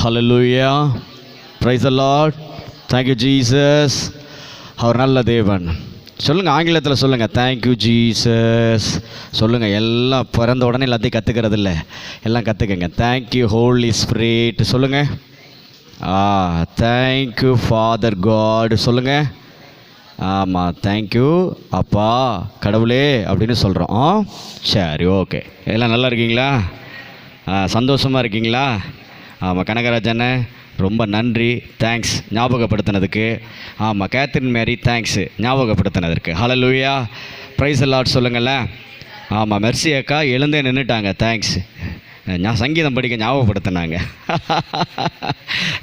Hallelujah. Praise the lord. Thank you Jesus. அவர் நல்ல தேவன். சொல்லுங்கள், ஆங்கிலத்தில் சொல்லுங்கள், தேங்க்யூ ஜீசஸ் சொல்லுங்கள். எல்லாம் பிறந்த உடனே எல்லாத்தையும் கற்றுக்கிறது இல்லை, எல்லாம் கற்றுக்கங்க. தேங்க்யூ ஹோலி ஸ்பிரிட் சொல்லுங்கள். தேங்க்யூ ஃபாதர் காட் சொல்லுங்கள். ஆமாம், தேங்க்யூ அப்பா கடவுளே அப்படின்னு சொல்கிறோம். சரி, ஓகே. எல்லாம் நல்லா இருக்கீங்களா? சந்தோஷமாக இருக்கீங்களா? ஆமாம், கனகராஜண்ணே ரொம்ப நன்றி, தேங்க்ஸ் ஞாபகப்படுத்தினதுக்கு. ஆமாம், கேத்ரின் மேரி தேங்க்ஸு ஞாபகப்படுத்தினதுக்கு. ஹல்லேலூயா. பிரைஸ் தி லார்ட் சொல்லுங்களேன். ஆமாம், மெர்சி அக்கா எழுந்தே நின்றுட்டாங்க, தேங்க்ஸ். நான் சங்கீதம் படிக்க ஞாபகப்படுத்தினாங்க.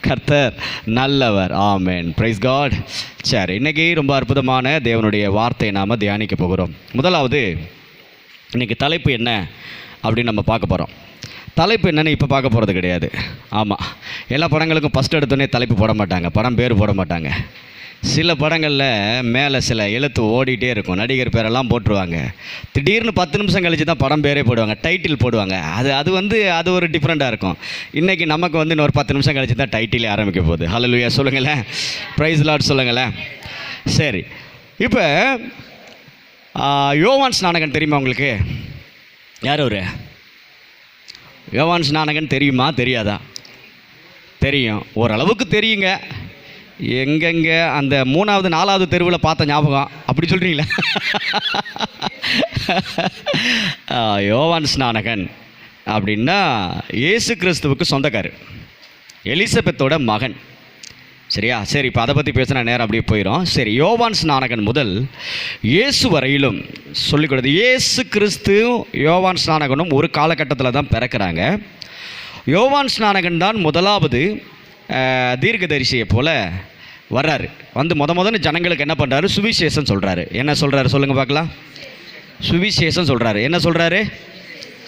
கர்த்தர் நல்லவர். ஆமென். Praise God. சரி, இன்றைக்கி ரொம்ப அற்புதமான தேவனுடைய வார்த்தையை நாம் தியானிக்க போகிறோம். முதலாவது, இன்றைக்கி தலைப்பு என்ன அப்படின்னு நம்ம பார்க்க போகிறோம். தலைப்பு என்னென்னு இப்போ பார்க்க போகிறது கிடையாது. ஆமாம், எல்லா படங்களுக்கும் ஃபஸ்ட் எடுத்தோடனே தலைப்பு போட மாட்டாங்க, படம் பேர் போட மாட்டாங்க. சில படங்களில் மேலே சில எழுத்து ஓடிட்டே இருக்கும், நடிகர் பேரெல்லாம் போட்டுருவாங்க. திடீர்னு 10 நிமிஷம் கழித்து தான் படம் பேரே போடுவாங்க, டைட்டில் போடுவாங்க. அது ஒரு டிஃப்ரெண்ட்டாக இருக்கும். இன்றைக்கி நமக்கு இன்னொரு 10 நிமிஷம் கழித்து தான் டைட்டிலே ஆரம்பிக்க போகுது. ஹல்லேலூயா சொல்லுங்களேன். பிரைஸ் லார்ட் சொல்லுங்களேன். சரி, இப்போ யோவான் ஸ்நானகன் தெரியுமா உங்களுக்கு? யார் ஒரு யோவான் ஸ்நானகன் தெரியுமா தெரியாதா? தெரியும், ஓரளவுக்கு தெரியுங்க. எங்கெங்கே அந்த 3வது 4வது தெருவில் பார்த்த ஞாபகம் அப்படி சொல்கிறீங்களா? யோவான் ஸ்நானகன் அப்படின்னா இயேசு கிறிஸ்துவுக்கு சொந்தக்காரர், எலிசபெத்தோட மகன். சரியா? சரி, இப்போ அதை பற்றி பேசினா நேரம் அப்படியே போயிடும். சரி, யோவான் ஸ்நானகன் முதல் இயேசு வரையிலும் சொல்லிக் கொடுத்து, இயேசு கிறிஸ்து யோவான் ஸ்நானகனும் ஒரு காலகட்டத்தில் தான் பிறக்கிறாங்க. யோவான் ஸ்நானகன் தான் முதலாவது தீர்க்கதரிசியை போல் வர்றாரு. முதன்னு ஜனங்களுக்கு என்ன பண்ணுறாரு? சுவிசேஷம் சொல்கிறாரு. என்ன சொல்கிறாரு சொல்லுங்கள் பார்க்கலாம். சுவிசேஷம் சொல்கிறாரு. என்ன சொல்கிறாரு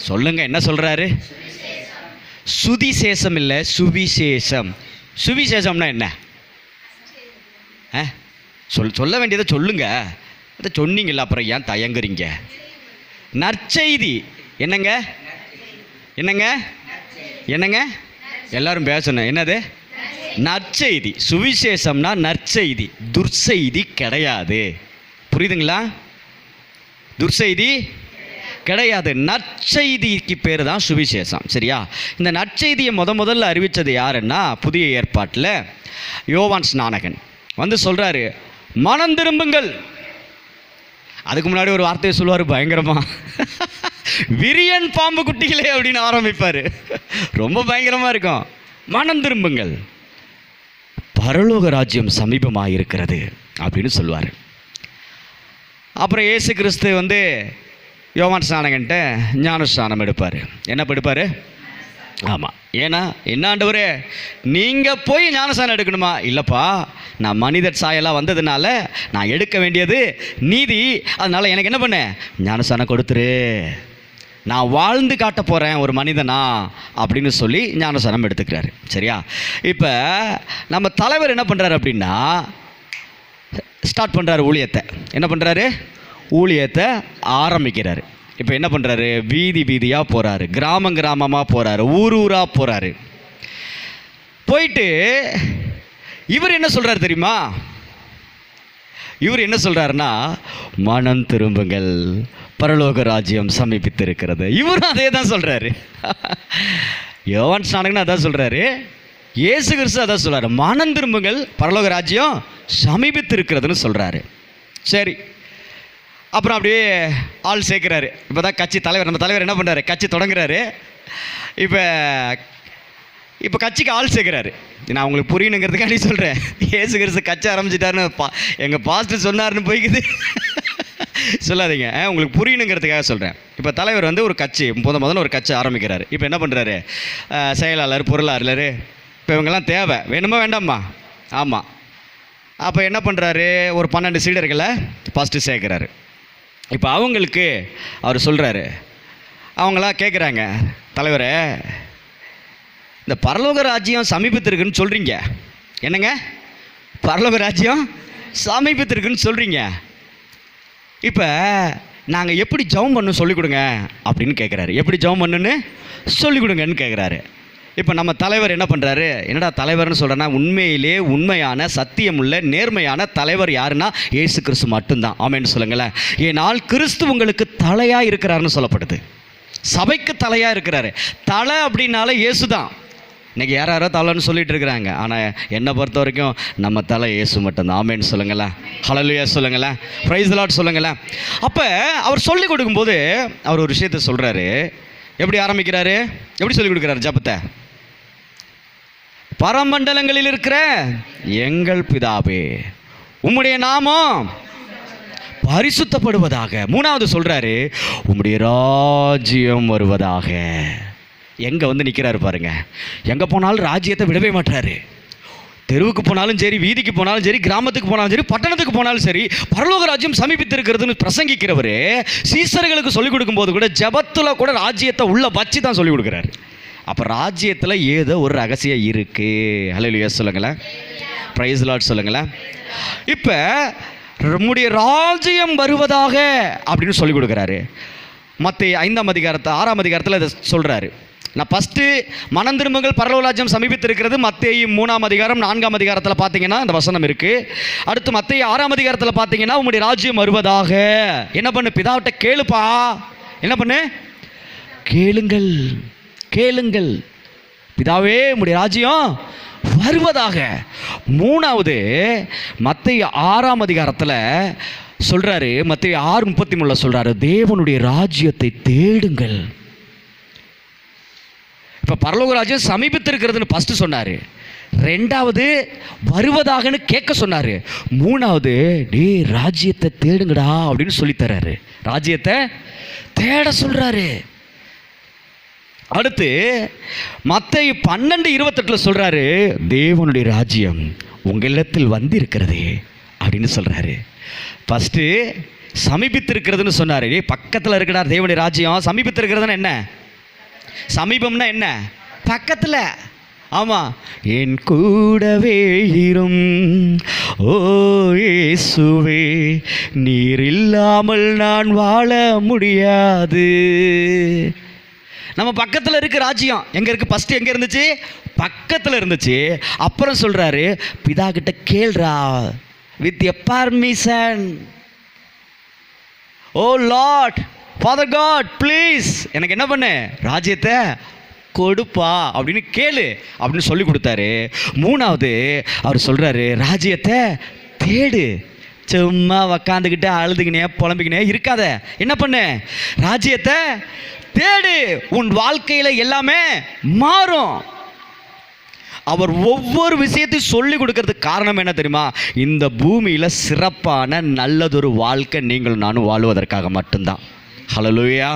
சொல்லுங்கள், என்ன சொல்கிறாரு? சுதிசேஷம் இல்லை, சுவிசேஷம். சுவிசேஷம்னா என்ன? சொல்ல வேண்டியதை சொல்லுங்க. அதை சொன்னீங்களா, அப்புறம் ஏன் தயங்குறீங்க? நற்செய்தி. என்னங்க என்னங்க என்னங்க எல்லாரும் பேசணும். என்னது? நற்செய்தி. சுவிசேஷம்னா நற்செய்தி, துர்செய்தி கிடையாது. புரியுதுங்களா? துர்செய்தி கிடையாது, நற்செய்திக்கு பேர் தான் சுவிசேஷம். சரியா? இந்த நற்செய்தியை முதல்ல அறிவித்தது யாருன்னா, புதிய ஏற்பாட்டில் யோவான் ஸ்நானகன் சொல்கிறாரு, மனம் திரும்புங்கள். அதுக்கு முன்னாடி ஒரு வார்த்தையை சொல்லுவார் பயங்கரமாக, விரியன் பாம்பு குட்டிகளே அப்படின்னு ஆரம்பிப்பார். ரொம்ப பயங்கரமாக இருக்கும். மனம் திரும்புங்கள், பரலோக ராஜ்யம் சமீபமாக இருக்கிறது அப்படின்னு சொல்லுவார். அப்புறம் இயேசு கிறிஸ்து யோவான் ஸ்நானகன்ட்ட ஞானஸ்நானம் எடுப்பார். என்ன எடுப்பார்? ஆமாம். ஏன்னா என்ன ஆண்டவரே, நீங்கள் போய் ஞானஸ்நானம் எடுக்கணுமா? இல்லைப்பா, நான் மனிதர் சாயெல்லாம் வந்ததுனால நான் எடுக்க வேண்டியது நீதி, அதனால் எனக்கு என்ன பண்ண, ஞானஸ்நானம் கொடுத்துரு, நான் வாழ்ந்து காட்ட போகிறேன் ஒரு மனிதனா அப்படின்னு சொல்லி ஞானஸ்நானம் எடுத்துக்கிறாரு. சரியா? இப்போ நம்ம தலைவர் என்ன பண்ணுறாரு அப்படின்னா, ஸ்டார்ட் பண்ணுறாரு ஊழியத்தை. என்ன பண்ணுறாரு? ஊழியத்தை ஆரம்பிக்கிறாரு. இப்போ என்ன பண்ணுறாரு? வீதி வீதியாக போகிறாரு, கிராமமாக போகிறாரு, ஊராக போகிறாரு. போயிட்டு இவர் என்ன சொல்கிறார் தெரியுமா? இவர் என்ன சொல்கிறாருன்னா, மனம் திரும்புங்கள், பரலோக ராஜ்யம் சமீபித்து இருக்கிறது. இவரும் அதே தான் சொல்கிறாரு. யோவான் ஸ்நானகன் அதான் சொல்கிறாரு, இயேசு கிறிஸ்து அதான் சொல்கிறாரு, மனம் திரும்புங்கள், பரலோக ராஜ்யம் சமீபித்து இருக்கிறதுன்னு சொல்கிறாரு. சரி, அப்புறம் அப்படியே ஆள் சேர்க்குறாரு. இப்போ தான் கட்சி தலைவர், நம்ம தலைவர் என்ன பண்ணுறாரு? கட்சி தொடங்குறாரு. இப்போ கட்சிக்கு ஆள் சேர்க்குறாரு. நான் உங்களுக்கு புரியணுங்கிறதுக்காண்டி சொல்கிறேன். இயேசு கிறிஸ்து கட்சி ஆரம்பிச்சிட்டாருன்னு எங்கள் பாஸ்டர் சொன்னார்னு போய்க்குது சொல்லாதீங்க, உங்களுக்கு புரியணுங்கிறதுக்காக சொல்கிறேன். இப்போ தலைவர் ஒரு கட்சி முதல்ல ஒரு கட்சி ஆரம்பிக்கிறாரு. இப்போ என்ன பண்ணுறாரு? செயலாளர், பொருளாளர், இப்போ இவங்கெல்லாம் தேவை, வேணுமா வேண்டாமா? ஆமாம். அப்போ என்ன பண்ணுறாரு? ஒரு 12 சீடர்களை ஃபஸ்ட்டு சேர்க்குறாரு. இப்போ அவங்களுக்கு அவர் சொல்கிறாரு, அவங்களா கேட்குறாங்க, தலைவரே, இந்த பரலோக ராஜ்யம் சமீபத்திருக்குன்னு சொல்கிறீங்க, என்னங்க பரலோக ராஜ்யம் சமீபத்திருக்குன்னு சொல்கிறீங்க, இப்போ நாங்கள் எப்படி ஜெபம் பண்ணணும் சொல்லிக் கொடுங்க அப்படின்னு கேட்குறாரு. எப்படி ஜெபம் பண்ணுன்னு சொல்லிக் கொடுங்கன்னு கேட்குறாரு. இப்போ நம்ம தலைவர் என்ன பண்ணுறாரு? என்னடா தலைவர்னு சொல்கிறேன்னா, உண்மையிலே உண்மையான சத்தியமுள்ள நேர்மையான தலைவர் யாருன்னா இயேசு கிறிஸ்து மட்டும்தான். ஆமென்னு சொல்லுங்களேன். ஏனால் கிறிஸ்து உங்களுக்கு தலையாக இருக்கிறாருன்னு சொல்லப்படுது. சபைக்கு தலையாக இருக்கிறாரு. தலை அப்படின்னால இயேசு தான். இன்றைக்கி யாரோ தலைன்னு சொல்லிட்டு இருக்கிறாங்க. ஆனால் என்னை பொறுத்த வரைக்கும் நம்ம தலை இயேசு மட்டும்தான். ஆமென்னு சொல்லுங்களேன். ஹல்லேலூயா சொல்லுங்களேன். பிரைஸ் தி லார்ட் சொல்லுங்களேன். அப்போ அவர் சொல்லிக் கொடுக்கும்போது அவர் ஒரு விஷயத்தை சொல்கிறாரு. எப்படி ஆரம்பிக்கிறாரு? எப்படி சொல்லிக் கொடுக்குறாரு ஜெபத்தை? பரமண்டலங்களில் இருக்கிற எங்கள் பிதாவே, உம்முடைய நாமம் பரிசுத்தப்படுவதாக. மூணாவது சொல்றாரு, உம்முடைய ராஜ்யம் வருவதாக. எங்க வந்து நிற்கிறாரு பாருங்க. எங்க போனாலும் ராஜ்யத்தை விடவே மாட்டாரு. தெருவுக்கு போனாலும் சரி, வீதிக்கு போனாலும் சரி, கிராமத்துக்கு போனாலும் சரி, பட்டணத்துக்கு போனாலும் சரி, பரலோக ராஜ்யம் சமீபித்திருக்கிறதுன்னு பிரசங்கிக்கிறவர் சீசர்களுக்கு சொல்லிக் கொடுக்கும்போது கூட ஜெபத்தில் கூட ராஜ்யத்தை உள்ள வச்சு தான் சொல்லிக் கொடுக்குறாரு. அப்போ ராஜ்யத்தில் ஏதோ ஒரு ரகசியம் இருக்கு. ஹல்லேலூயா சொல்லுங்களேன். பிரைஸ் தி லார்ட் சொல்லுங்களேன். இப்போ நம்முடைய ராஜ்யம் வருவதாக அப்படின்னு சொல்லிக் கொடுக்குறாரு. மத்தேயு 5ஆம் அதிகாரத்தை 6ஆம் அதிகாரத்தில் இதை சொல்கிறாரு. நான் ஃபஸ்ட்டு மனம் திரும்புங்கள் பரலோக ராஜ்யம் சமீபித்திருக்கிறது மத்தேயு 3ஆம் அதிகாரம் 4ஆம் அதிகாரத்தில் பார்த்தீங்கன்னா அந்த வசனம் இருக்குது. அடுத்து மத்தேயு 6ஆம் அதிகாரத்தில் பார்த்தீங்கன்னா உம்முடைய ராஜ்யம் வருவதாக. என்ன பண்ணு? பிதாவிட்ட கேளுப்பா. என்ன பண்ணு? கேளுங்கள், கேளுங்கள். பிதாவே உம்முடைய ராஜ்யம் வருவதாக. மூணாவது மத்தேயு 6ஆம் அதிகாரத்தில் சொல்கிறாரு. மத்தேயு 6:33 சொல்கிறாரு, தேவனுடைய ராஜ்யத்தை தேடுங்கள். இப்போ பரலோக ராஜ்யம் சமீபித்திருக்கிறதுன்னு ஃபஸ்ட்டு சொன்னார். ரெண்டாவது வருவதாகன்னு கேட்க சொன்னார். மூணாவது டே ராஜ்யத்தை தேடுங்கடா அப்படின்னு சொல்லித்தராரு. ராஜ்யத்தை தேட சொல்கிறாரு. அடுத்து மத்தேயு 12:28 சொல்கிறாரு, தேவனுடைய ராஜ்யம் உங்களிடத்தில் வந்திருக்கிறது அப்படின்னு சொல்கிறாரு. ஃபஸ்ட்டு சமீபித்திருக்கிறதுன்னு சொன்னார். பக்கத்தில் இருக்கிற தேவனுடைய ராஜ்யம் சமீபித்திருக்கிறதுன்னு என்ன? சமீபம்னா என்ன? பக்கத்தில். ஆமாம். என் கூடவே இரும் ஓ இயேசுவே, நீர் இல்லாமல் நான் வாழ முடியாது. நம்ம பக்கத்தில் இருக்க ராஜ்யம் எங்கே இருக்குது? ஃபஸ்ட்டு எங்கே இருந்துச்சு? பக்கத்தில் இருந்துச்சு. அப்புறம் சொல்கிறாரு, பிதா கிட்ட கேள்றா with a permission. Oh lord father God please எனக்கு என்ன பண்ணு? ராஜ்யத்தை கொடுப்பா அப்படின்னு கேளு அப்படின்னு சொல்லி கொடுத்தாரு. மூணாவது அவர் சொல்கிறாரு, ராஜ்யத்தை தேடு. சும்மா உக்காந்துக்கிட்டு அழுதுகினே புலம்பிக்கினே இருக்காத. என்ன பண்ணு? ராஜ்யத்தை தேடு. உன் வாழ்க்கையில் எல்லாமே மாறும். அவர் ஒவ்வொரு விஷயத்தையும் சொல்லி கொடுக்கறதுக்கு காரணம் என்ன தெரியுமா? இந்த பூமியில் சிறப்பான நல்லதொரு வாழ்க்கை நீங்கள் நானும் வாழ்வதற்காக மட்டும்தான். ஹல்லேலூயா.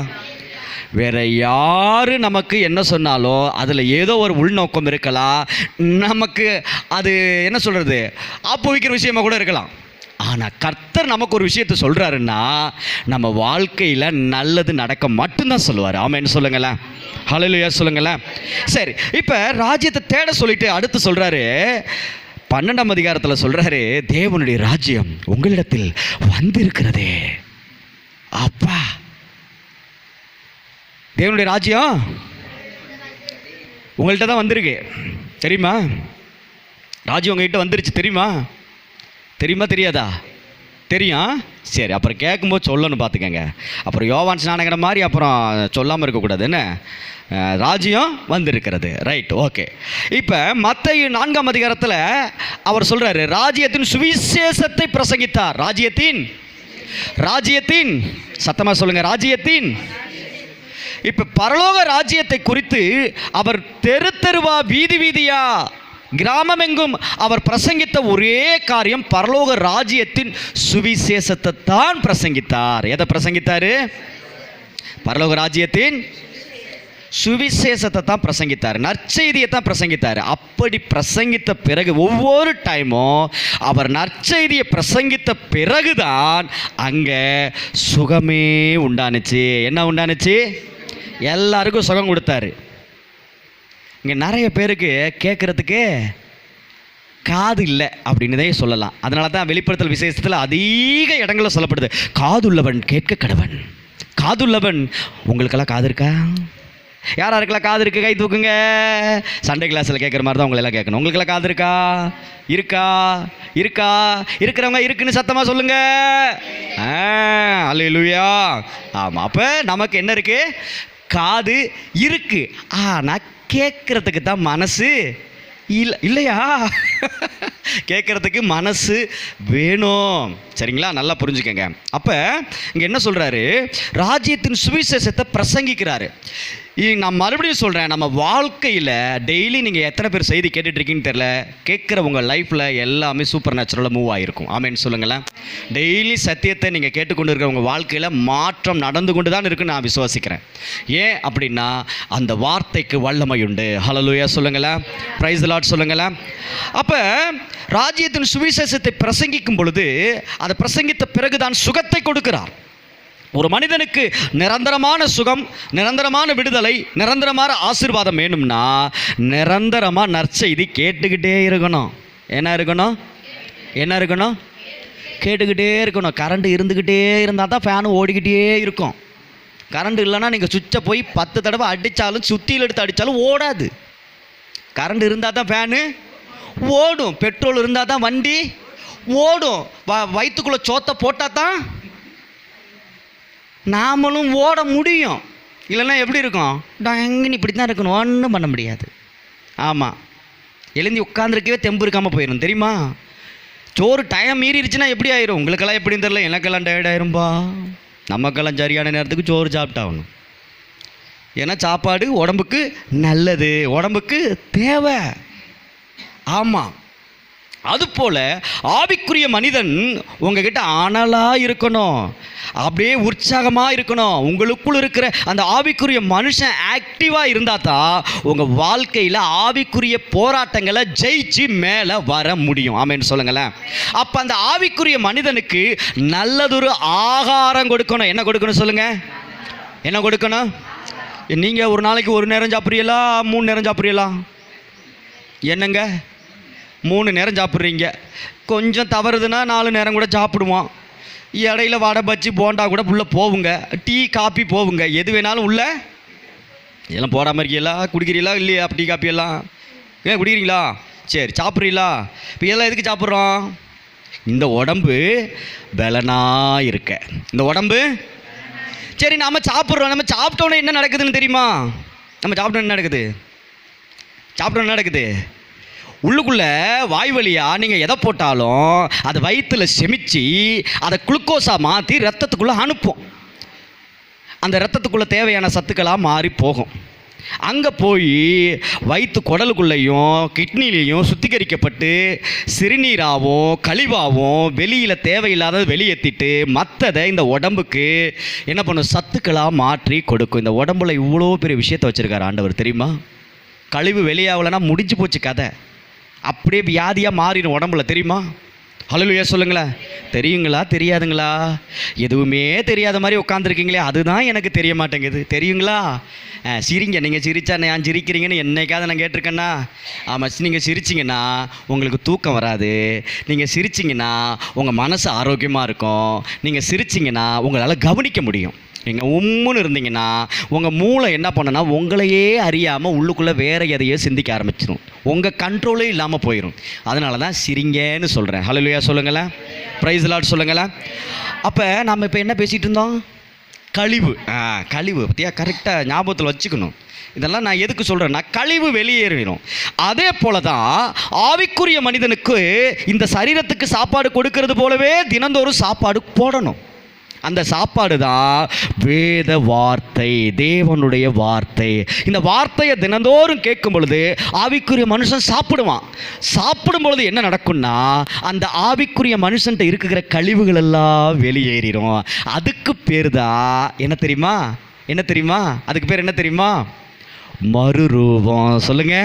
வேற யாரு நமக்கு என்ன சொன்னாலும் அதில் ஏதோ ஒரு உள்நோக்கம் இருக்கலாம். நமக்கு அது என்ன சொல்கிறது, ஆப்போவிக்கிற விஷயமா கூட இருக்கலாம். ஆனால் கர்த்தர் நமக்கு ஒரு விஷயத்தை சொல்கிறாருன்னா நம்ம வாழ்க்கையில் நல்லது நடக்க மட்டும்தான் சொல்லுவார். ஆமென்னு சொல்லுங்களேன். ஹல்லேலூயா சொல்லுங்களேன். சரி, இப்போ ராஜ்யத்தை தேட சொல்லிட்டு அடுத்து சொல்கிறாரு 12ஆம் அதிகாரத்தில் சொல்கிறாரு, தேவனுடைய ராஜ்யம் உங்களிடத்தில் வந்திருக்கிறதே. அப்பா, தேவனுடைய ராஜ்யம் உங்கள்கிட்ட தான் வந்திருக்கு தெரியுமா? ராஜ்யம் உங்கள்கிட்ட வந்துருச்சு தெரியுமா? தெரியுமா தெரியாதா? தெரியும். சரி, அப்புறம் கேட்கும்போது சொல்லணும் பார்த்துக்கங்க. அப்புறம் யோவான் ஸ்நானகர மாதிரி அப்புறம் சொல்லாமல் இருக்கக்கூடாது. என்ன? ராஜ்யம் வந்திருக்கிறது. Right, okay. இப்போ மத்தேயு 4ஆம் அதிகாரத்தில் அவர் சொல்கிறாரு, ராஜ்யத்தின் சுவிசேஷத்தை பிரசங்கித்தார். ராஜ்யத்தின் சத்தமாக சொல்லுங்கள், ராஜ்யத்தின். இப்போ பரலோக ராஜ்யத்தை குறித்து அவர் தெரு தெருவா வீதி வீதியா கிராமமெங்கும் அவர் பிரசங்கித்த ஒரே காரியம் பரலோக ராஜ்யத்தின் சுவிசேஷத்தை தான் பிரசங்கித்தார். எதை பிரசங்கித்தார்? பரலோக ராஜ்யத்தின் சுவிசேஷத்தை தான் பிரசங்கித்தார், நற்செய்தியை தான் பிரசங்கித்தார். அப்படி பிரசங்கித்த பிறகு ஒவ்வொரு டைமும் அவர் நற்செய்தியை பிரசங்கித்த பிறகுதான் அங்கே சுகமே உண்டானுச்சு. என்ன உண்டானுச்சு? எல்லாருக்கும் சுகம் கொடுத்தாரு. இங்கே நிறைய பேருக்கு கேட்குறதுக்கு காது இல்லை அப்படின்னதே சொல்லலாம். அதனால தான் வெளிப்படுத்தல் விசேஷத்தில் அதிக இடங்களில் சொல்லப்படுது, காதுள்ளவன் கேட்க கடவன். காதுள்ளவன். உங்களுக்கெல்லாம் காது இருக்கா? யாரா இருக்கலாம் காது இருக்கு? கை தூக்குங்க. சண்டே கிளாஸில் கேட்குற மாதிரி தான் உங்களை எல்லாம் கேட்கணும். உங்களுக்கெல்லாம் காது இருக்கா? இருக்கா? இருக்கா? இருக்கிறவங்க இருக்குன்னு சத்தமாக சொல்லுங்க. அல்லேலூயா. ஆமாம், அப்போ நமக்கு என்ன இருக்கு? காது இருக்கு. ஆனால் கேட்கறதுக்கு தான் மனசு இல்லையா? கேட்கறதுக்கு மனசு வேணும். சரிங்களா? நல்லா புரிஞ்சுக்கங்க. அப்போ இங்கே என்ன சொல்கிறாரு? ராஜ்யத்தின் சுவிசேஷத்தை பிரசங்கிக்கிறாரு. நான் மறுபடியும் சொல்கிறேன், நம்ம வாழ்க்கையில் டெய்லி நீங்கள் எத்தனை பேர் செய்தி கேட்டுட்ருக்கீங்கன்னு தெரில, கேட்குற உங்கள் லைஃப்பில் எல்லாமே சூப்பர் நேச்சுரலாக மூவ் ஆகிருக்கும். ஆமேன்னு சொல்லுங்களேன். டெய்லி சத்தியத்தை நீங்கள் கேட்டுக்கொண்டு இருக்கிற உங்கள் வாழ்க்கையில் மாற்றம் நடந்து கொண்டு தான் இருக்குன்னு நான் விசுவாசிக்கிறேன். ஏன் அப்படின்னா அந்த வார்த்தைக்கு வல்லமை உண்டு. ஹல்லேலூயா சொல்லுங்களேன். பிரைஸ் தி லார்ட் சொல்லுங்களேன். அப்போ ராஜ்யத்தின் சுவிசேஷத்தை பிரசங்கிக்கும் பொழுது அதை பிரசங்கித்த பிறகுதான் சுகத்தை கொடுக்கிறார். ஒரு மனிதனுக்கு நிரந்தரமான சுகம், நிரந்தரமான விடுதலை, நிரந்தரமான ஆசீர்வாதம் வேணும்னா நிரந்தரமாக நற்செய்தி கேட்டுக்கிட்டே இருக்கணும். என்ன இருக்கணும்? என்ன இருக்கணும்? கேட்டுக்கிட்டே இருக்கணும். கரண்ட் இருந்துக்கிட்டே இருந்தால் தான் ஃபேனு ஓடிக்கிட்டே இருக்கும். கரண்ட் இல்லைன்னா நீங்கள் சுவிட்சை போய் 10 தடவை அடித்தாலும், சுத்தியில் எடுத்து அடித்தாலும் ஓடாது. கரண்ட் இருந்தால் தான் ஃபேனு ஓடும். பெட்ரோல் இருந்தால் தான் வண்டி ஓடும். வயிற்றுக்குள்ளே சோத்தை போட்டால் தான் நாமளும் ஓட முடியும். இல்லைன்னா எப்படி இருக்கும்? எங்கன்னு இப்படி தான் இருக்கணும், ஒன்றும் பண்ண முடியாது. ஆமாம், எழுந்தி உட்காந்துருக்கவே தெம்பு இருக்காமல் போயிடும். தெரியுமா? சோறு டைம் மீறிடுச்சுன்னா எப்படி ஆயிரும்? உங்களுக்கெல்லாம் எப்படின்னு தெரியல, எனக்கெல்லாம் டயர்ட் ஆயிரும்பா. நமக்கெல்லாம் சரியான நேரத்துக்கு சோறு சாப்பிட்டாகணும். ஏன்னா சாப்பாடு உடம்புக்கு நல்லது, உடம்புக்கு தேவை. ஆமாம், அதுபோல் ஆவிக்குரிய மனிதன் உங்ககிட்ட அனலாக இருக்கணும், அப்படியே உற்சாகமாக இருக்கணும். உங்களுக்குள் இருக்கிற அந்த ஆவிக்குரிய மனுஷன் ஆக்டிவாக இருந்தால் தான் உங்கள் வாழ்க்கையில் ஆவிக்குரிய போராட்டங்களை ஜெயிச்சு மேலே வர முடியும். ஆமேன்னு சொல்லுங்களேன். அப்போ அந்த ஆவிக்குரிய மனிதனுக்கு நல்லதொரு ஆகாரம் கொடுக்கணும். என்ன கொடுக்கணும் சொல்லுங்கள்? என்ன கொடுக்கணும்? நீங்கள் ஒரு நாளைக்கு 1 நேரம் சாப்பிட்றீங்களா, 3 நேரம் சாப்பிட்றீங்களா? என்னங்க 3 நேரம் சாப்பிட்றீங்க. கொஞ்சம் தவறுதுன்னா 4 நேரம் கூட சாப்பிடுவோம். இடையில வடை பஜ்ஜி போண்டா கூட உள்ளே போவுங்க, டீ காப்பி போவுங்க, எது வேணாலும் உள்ள. இதெல்லாம் போடாமல் இருக்கீங்களா? குடிக்கிறீங்களா இல்லையா? டீ காப்பி எல்லாம் ஏன் குடிக்கிறீங்களா? சரி, சாப்பிட்றீங்களா? இப்போ இதெல்லாம் எதுக்கு சாப்பிட்றோம்? இந்த உடம்பு பலனாக இருக்க. இந்த உடம்பு சரி, நாம் சாப்பிட்றோம். நம்ம சாப்பிட்டோன்னே என்ன நடக்குதுன்னு தெரியுமா? நம்ம சாப்பிட்டோன்னு என்ன நடக்குது? சாப்பிட்டோன்னு என்ன நடக்குது? உள்ளுக்குள்ளே வாய் வழியாக நீங்கள் எதை போட்டாலும் அதை வயிற்றில் செமிச்சு அதை குளுக்கோஸாக மாற்றி ரத்தத்துக்குள்ளே அனுப்பும். அந்த ரத்தத்துக்குள்ளே தேவையான சத்துக்களாக மாறி போகும். அங்கே போய் வயிற்று குடலுக்குள்ளேயும் கிட்னிலையும் சுத்திகரிக்கப்பட்டு சிறுநீராகவும் கழிவாகவும் வெளியில் தேவையில்லாத வெளியேற்றிட்டு மற்றதை இந்த உடம்புக்கு என்ன பண்ணும்? சத்துக்களாக மாற்றி கொடுக்கும். இந்த உடம்புல இவ்வளோ பெரிய விஷயத்தை வச்சுருக்காரு ஆண்டவர், தெரியுமா? கழிவு வெளியாகலைன்னா முடிஞ்சு போச்சு கதை. அப்படியே வியாதியாக மாறிடும் உடம்புல, தெரியுமா? ஹல்லேலூயா சொல்லுங்களேன். தெரியுங்களா? தெரியாதுங்களா? எதுவுமே தெரியாத மாதிரி உட்காந்துருக்கீங்களே, அதுதான் எனக்கு தெரிய மாட்டேங்குது. தெரியுங்களா? சிரிங்க. நீங்கள் சிரிச்சா நான் சிரிக்கிறீங்கன்னு என்னைக்காவது நான் கேட்டிருக்கேன்னா? ஆமாம், நீங்கள் சிரிச்சிங்கன்னா உங்களுக்கு தூக்கம் வராது. நீங்கள் சிரிச்சிங்கன்னா உங்கள் மனசு ஆரோக்கியமாக இருக்கும். நீங்கள் சிரிச்சிங்கன்னா உங்களால் கவனிக்க முடியும். நீங்கள் உம்முன்னு இருந்தீங்கன்னா உங்கள் மூளை என்ன பண்ணுன்னா உங்களையே அறியாமல் உள்ளுக்குள்ளே வேறு எதையோ சிந்திக்க ஆரம்பிச்சிடும். உங்கள் கண்ட்ரோலே இல்லாமல் போயிடும். அதனால தான் சிரிங்கன்னு சொல்கிறேன். ஹல்லேலூயா சொல்லுங்களேன். பிரைஸ் தி லார்ட் சொல்லுங்களேன். அப்போ நம்ம இப்போ என்ன பேசிகிட்டு இருந்தோம்? கழிவு. கழிவு பற்றியா? கரெக்டாக ஞாபகத்தில் வச்சுக்கணும். இதெல்லாம் நான் எதுக்கு சொல்கிறேன்னா, கழிவு வெளியேறிடும். அதே போல தான் ஆவிக்குரிய மனிதனுக்கு இந்த சரீரத்துக்கு சாப்பாடு கொடுக்கறது போலவே தினந்தோறும் சாப்பாடு போடணும். அந்த சாப்பாடு தான் வேத வார்த்தை, தேவனுடைய வார்த்தை. இந்த வார்த்தையை தினந்தோறும் கேட்கும் பொழுது ஆவிக்குரிய மனுஷன் சாப்பிடுவான். சாப்பிடும் பொழுது என்ன நடக்கும்னா, அந்த ஆவிக்குரிய மனுஷன்ட்ட இருக்கிற கழிவுகள் எல்லாம் வெளியேறிடும். அதுக்கு பேர் தான் என்ன தெரியுமா? என்ன தெரியுமா? அதுக்கு பேர் என்ன தெரியுமா? மறுரூபம். சொல்லுங்க,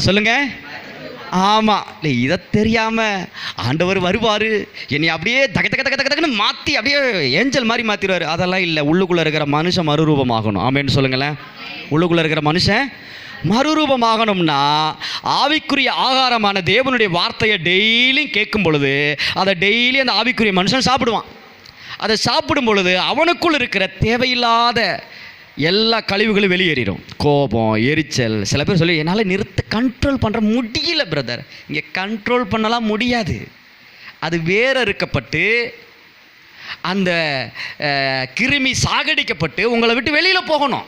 சொல்லுங்க. ஆமாம், இல்லை இதை தெரியாமல் ஆண்டவர் வருவார், என்னை அப்படியே தக தக தக தக தகன்னு மாற்றி அப்படியே ஏஞ்சல் மாதிரி மாற்றிடுவார். அதெல்லாம் இல்லை. உள்ளுக்குள்ளே இருக்கிற மனுஷன் மறுரூபமாகணும். ஆமேன்னு சொல்லுங்களேன். உள்ளுக்குள்ளே இருக்கிற மனுஷன் மறுரூபமாகணும்னா ஆவிக்குரிய ஆகாரமான தேவனுடைய வார்த்தையை டெய்லியும் கேட்கும் பொழுது அதை டெய்லி அந்த ஆவிக்குரிய மனுஷன் சாப்பிடுவான். அதை சாப்பிடும் பொழுது அவனுக்குள் இருக்கிற தேவையில்லாத எல்லா கழிவுகளும் வெளியேறிடும். கோபம், எரிச்சல். சில பேர் சொல்லி என்னால் கண்ட்ரோல் பண்ணுற முடியல பிரதர். இங்கே கண்ட்ரோல் பண்ணலாம் முடியாது. அது வேற இருக்கப்பட்டு அந்த கிருமி சாகடிக்கப்பட்டு உங்களை விட்டு வெளியில் போகணும்.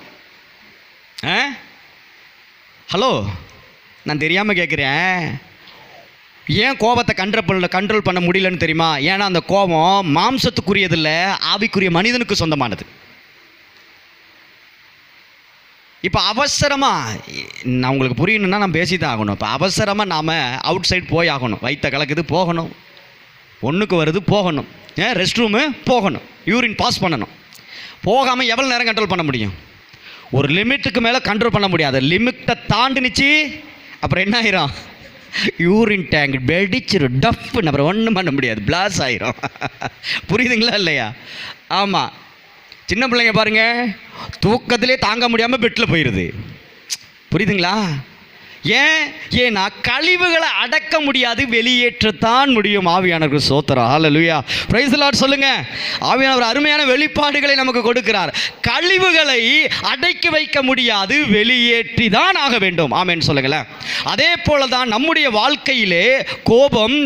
ஹலோ, நான் தெரியாமல் கேட்குறேன், ஏன் கோபத்தை கண்ட்ரோல் பண்ண முடியலன்னு தெரியுமா? ஏன்னா அந்த கோபம் மாம்சத்துக்குரியதில்லை, ஆவிக்குரிய மனிதனுக்கு சொந்தமானது. இப்போ அவசரமாக, நான் உங்களுக்கு புரியணுன்னா நான் பேசி தான் ஆகணும். இப்போ அவசரமாக நாம் அவுட் சைட் போய் ஆகணும். வயிற்ற கலக்குது, போகணும். ஒன்றுக்கு வருது, போகணும். ரெஸ்ட் ரூமு போகணும், யூரின் பாஸ் பண்ணணும். போகாமல் எவ்வளோ நேரம் கண்ட்ரோல் பண்ண முடியும்? ஒரு லிமிட்டுக்கு மேலே கண்ட்ரோல் பண்ண முடியாது. லிமிட்டை தாண்டினுச்சு அப்புறம் என்ன ஆயிரும்? யூரின் டேங்க் வெடிச்சிரும், டஃப்னு. அப்புறம் ஒன்றும் பண்ண முடியாது, பிளாஸ் ஆயிரும். புரியுதுங்களா இல்லையா? ஆமாம். சின்ன பிள்ளைங்க பாருங்கள், தூக்கத்திலே தாங்க முடியாமல் பெட்டில் போயிடுது. புரியுதுங்களா? ஏன்னா கழிவுகளை அடக்க முடியாது, வெளியேற்றத்தான் முடியும். ஆவியானவர் ஸ்தோத்திரம், ஹல்லேலூயா, பிரைஸ் தி லார்ட் சொல்லுங்க. ஆவியானவர் அருமையான வெளிப்பாடுகளை நமக்கு கொடுக்கிறார். கழிவுகளை அடக்கி வைக்க முடியாது, வெளியேற்றி தான் ஆக வேண்டும். ஆமென் சொல்லுங்களேன். அதே போல தான் நம்முடைய வாழ்க்கையிலே கோபம்,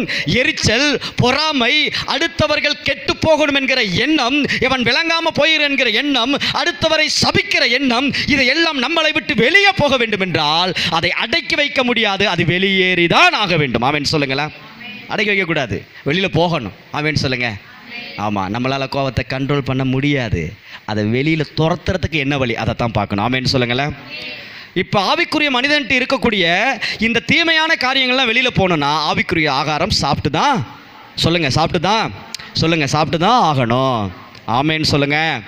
எரிச்சல், பொறாமை, அடுத்தவர்கள் கெட்டு போகணும் என்கிற எண்ணம், எவன் விளங்காம போயிரு என்கிற எண்ணம், அடுத்தவரை சபிக்கிற எண்ணம், இதையெல்லாம் நம்மளை விட்டு வெளியே போக வேண்டும் என்றால் அதை அடக்கி வைக்க முடியாது, அது வெளியேறிதான் ஆக வேண்டும். ஆமென் சொல்லுங்களேன். அடக்கி வைக்கக்கூடாது, வெளியில் போகணும். ஆமென் சொல்லுங்க. ஆமாம், நம்மளால் கோபத்தை கண்ட்ரோல் பண்ண முடியாது. அதை வெளியில் துரத்துறதுக்கு என்ன வழி, அதை தான் பார்க்கணும். ஆமென் சொல்லுங்களேன். இப்போ ஆவிக்குரிய மனிதன்ட்டு இருக்கக்கூடிய இந்த தீமையான காரியங்கள்லாம் வெளியில் போகணுன்னா ஆவிக்குரிய ஆகாரம் சாப்பிட்டு தான், சொல்லுங்கள், சாப்பிட்டு தான் ஆகணும். ஆமென் சொல்லுங்கள்.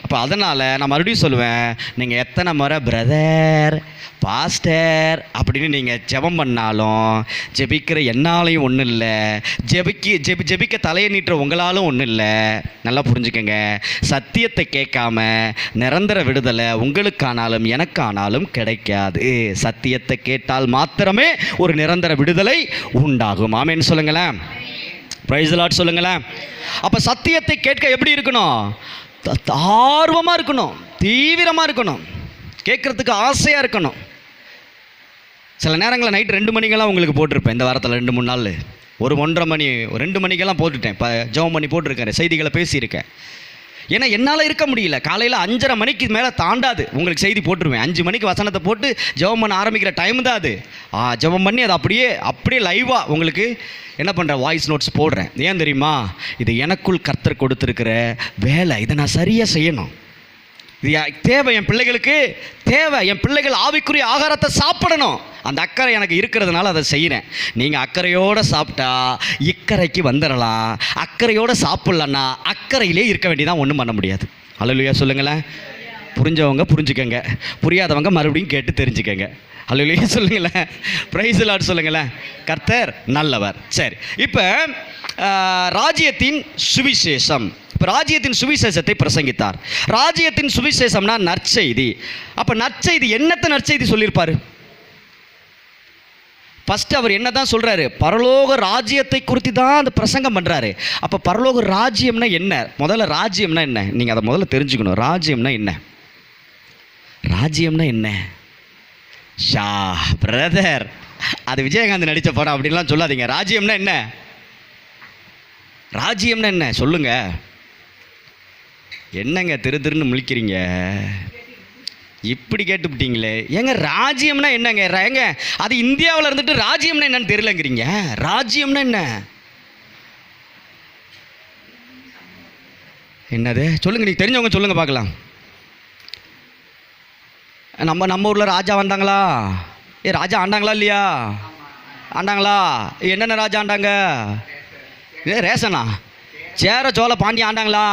அப்போ அதனால் நான் மறுபடியும் சொல்லுவேன், நீங்கள் எத்தனை முறை பிரதர், பாஸ்டர் அப்படின்னு நீங்கள் ஜெபம் பண்ணாலும், ஜெபிக்கிற என்னாலையும் ஒன்றும் இல்லை, ஜெபிக்க தலையை நீட்டுற உங்களாலும் ஒன்றும் இல்லை. நல்லா புரிஞ்சுக்கங்க, சத்தியத்தை கேட்காம நிரந்தர விடுதலை உங்களுக்கானாலும் எனக்கானாலும் கிடைக்காது. சத்தியத்தை கேட்டால் மாத்திரமே ஒரு நிரந்தர விடுதலை உண்டாகும். ஆமென் சொல்லுங்களேன். பிரைஸ் தி லார்ட் சொல்லுங்களேன். அப்போ சத்தியத்தை கேட்க எப்படி இருக்கணும்? ஆர்வமாக இருக்கணும், தீவிரமாக இருக்கணும், கேட்குறதுக்கு ஆசையாக இருக்கணும். சில நேரங்களில் நைட்டு 2 மணிக்கெல்லாம் உங்களுக்கு போட்டிருப்பேன். இந்த வாரத்தில் 2-3 நாள் 1-1:30 மணி 2 மணிக்கெல்லாம் போட்டுட்டேன். இப்போ ஜெபம் பண்ணி போட்டிருக்கேன், செய்திகளை பேசியிருக்கேன். ஏன்னா என்னால் இருக்க முடியல. காலையில் 5:30 மணிக்கு மேலே தாண்டாது உங்களுக்கு செய்தி போட்டுருவேன். 5 மணிக்கு வசனத்தை போட்டு ஜெபம் பண்ண ஆரம்பிக்கிற டைம் தான் அது. ஜெபம் பண்ணி அதை அப்படியே லைவாக உங்களுக்கு என்ன பண்ணுறேன், வாய்ஸ் நோட்ஸ் போடுறேன். ஏன் தெரியுமா? இது எனக்குள் கர்த்தர் கொடுத்துருக்கிற வேலை, இதை நான் சரியாக செய்யணும். இது தேவை, என் பிள்ளைகளுக்கு தேவை. என் பிள்ளைகள் ஆவிக்குரிய ஆகாரத்தை சாப்பிடணும். அந்த அக்கறை எனக்கு இருக்கிறதுனால அதை செய்கிறேன். நீங்கள் அக்கறையோடு சாப்பிட்டா இக்கரைக்கு வந்துடலாம். அக்கறையோடு சாப்பிட்லன்னா அக்கறையிலே இருக்க வேண்டியதான், ஒன்றும் பண்ண முடியாது. ஹல்லேலூயா சொல்லுங்களேன். புரிஞ்சவங்க புரிஞ்சுக்கங்க, புரியாதவங்க மறுபடியும் கேட்டு தெரிஞ்சுக்கங்க. ஹல்லேலூயா சொல்லுங்களேன். பிரைஸ் தி லார்ட் சொல்லுங்களேன். கர்த்தர் நல்லவர். சரி, இப்போ ராஜ்யத்தின் சுவிசேஷம். இப்போ ராஜ்யத்தின் சுவிசேஷத்தை பிரசங்கித்தார். ராஜ்யத்தின் சுவிசேஷம்னா நற்செய்தி. அப்போ நற்செய்தி என்னத்தை நற்செய்தி சொல்லியிருப்பார்? ஃபஸ்ட்டு அவர் என்ன தான் சொல்கிறாரு? பரலோக ராஜ்யத்தை குறித்து தான் அந்த பிரசங்கம் பண்ணுறாரு. அப்போ பரலோக ராஜ்யம்னா என்ன? முதல்ல ராஜ்யம்னா என்ன, நீங்கள் அதை முதல்ல தெரிஞ்சுக்கணும். ராஜ்யம்னா என்ன? ராஜ்யம்னா என்ன? ஷா பிரதர், அது விஜயகாந்த் நடித்த படம் அப்படின்லாம் சொல்லாதீங்க. ராஜ்யம்னா என்ன? ராஜ்யம்னா என்ன சொல்லுங்க. என்னங்க திருன்னு முழிக்கிறீங்க? இப்படி கேட்டுவிட்டீங்களே. ஏங்க ராஜ்யம்னா என்னங்க? ஏங்க அது இந்தியாவில் இருந்துட்டு ராஜ்யம்னா என்னன்னு தெரியலங்கிறீங்க. ராஜ்யம்னா என்ன? என்னது சொல்லுங்க, நீங்கள் தெரிஞ்சவங்க சொல்லுங்க பார்க்கலாம். நம்ம ஊரில் ராஜா வந்தாங்களா? ராஜா ஆண்டாங்களா இல்லையா? ஆண்டாங்களா? என்னென்ன ராஜா ஆண்டாங்க? ரேசனா? சேர சோழ பாண்டிய ஆண்டாங்களா?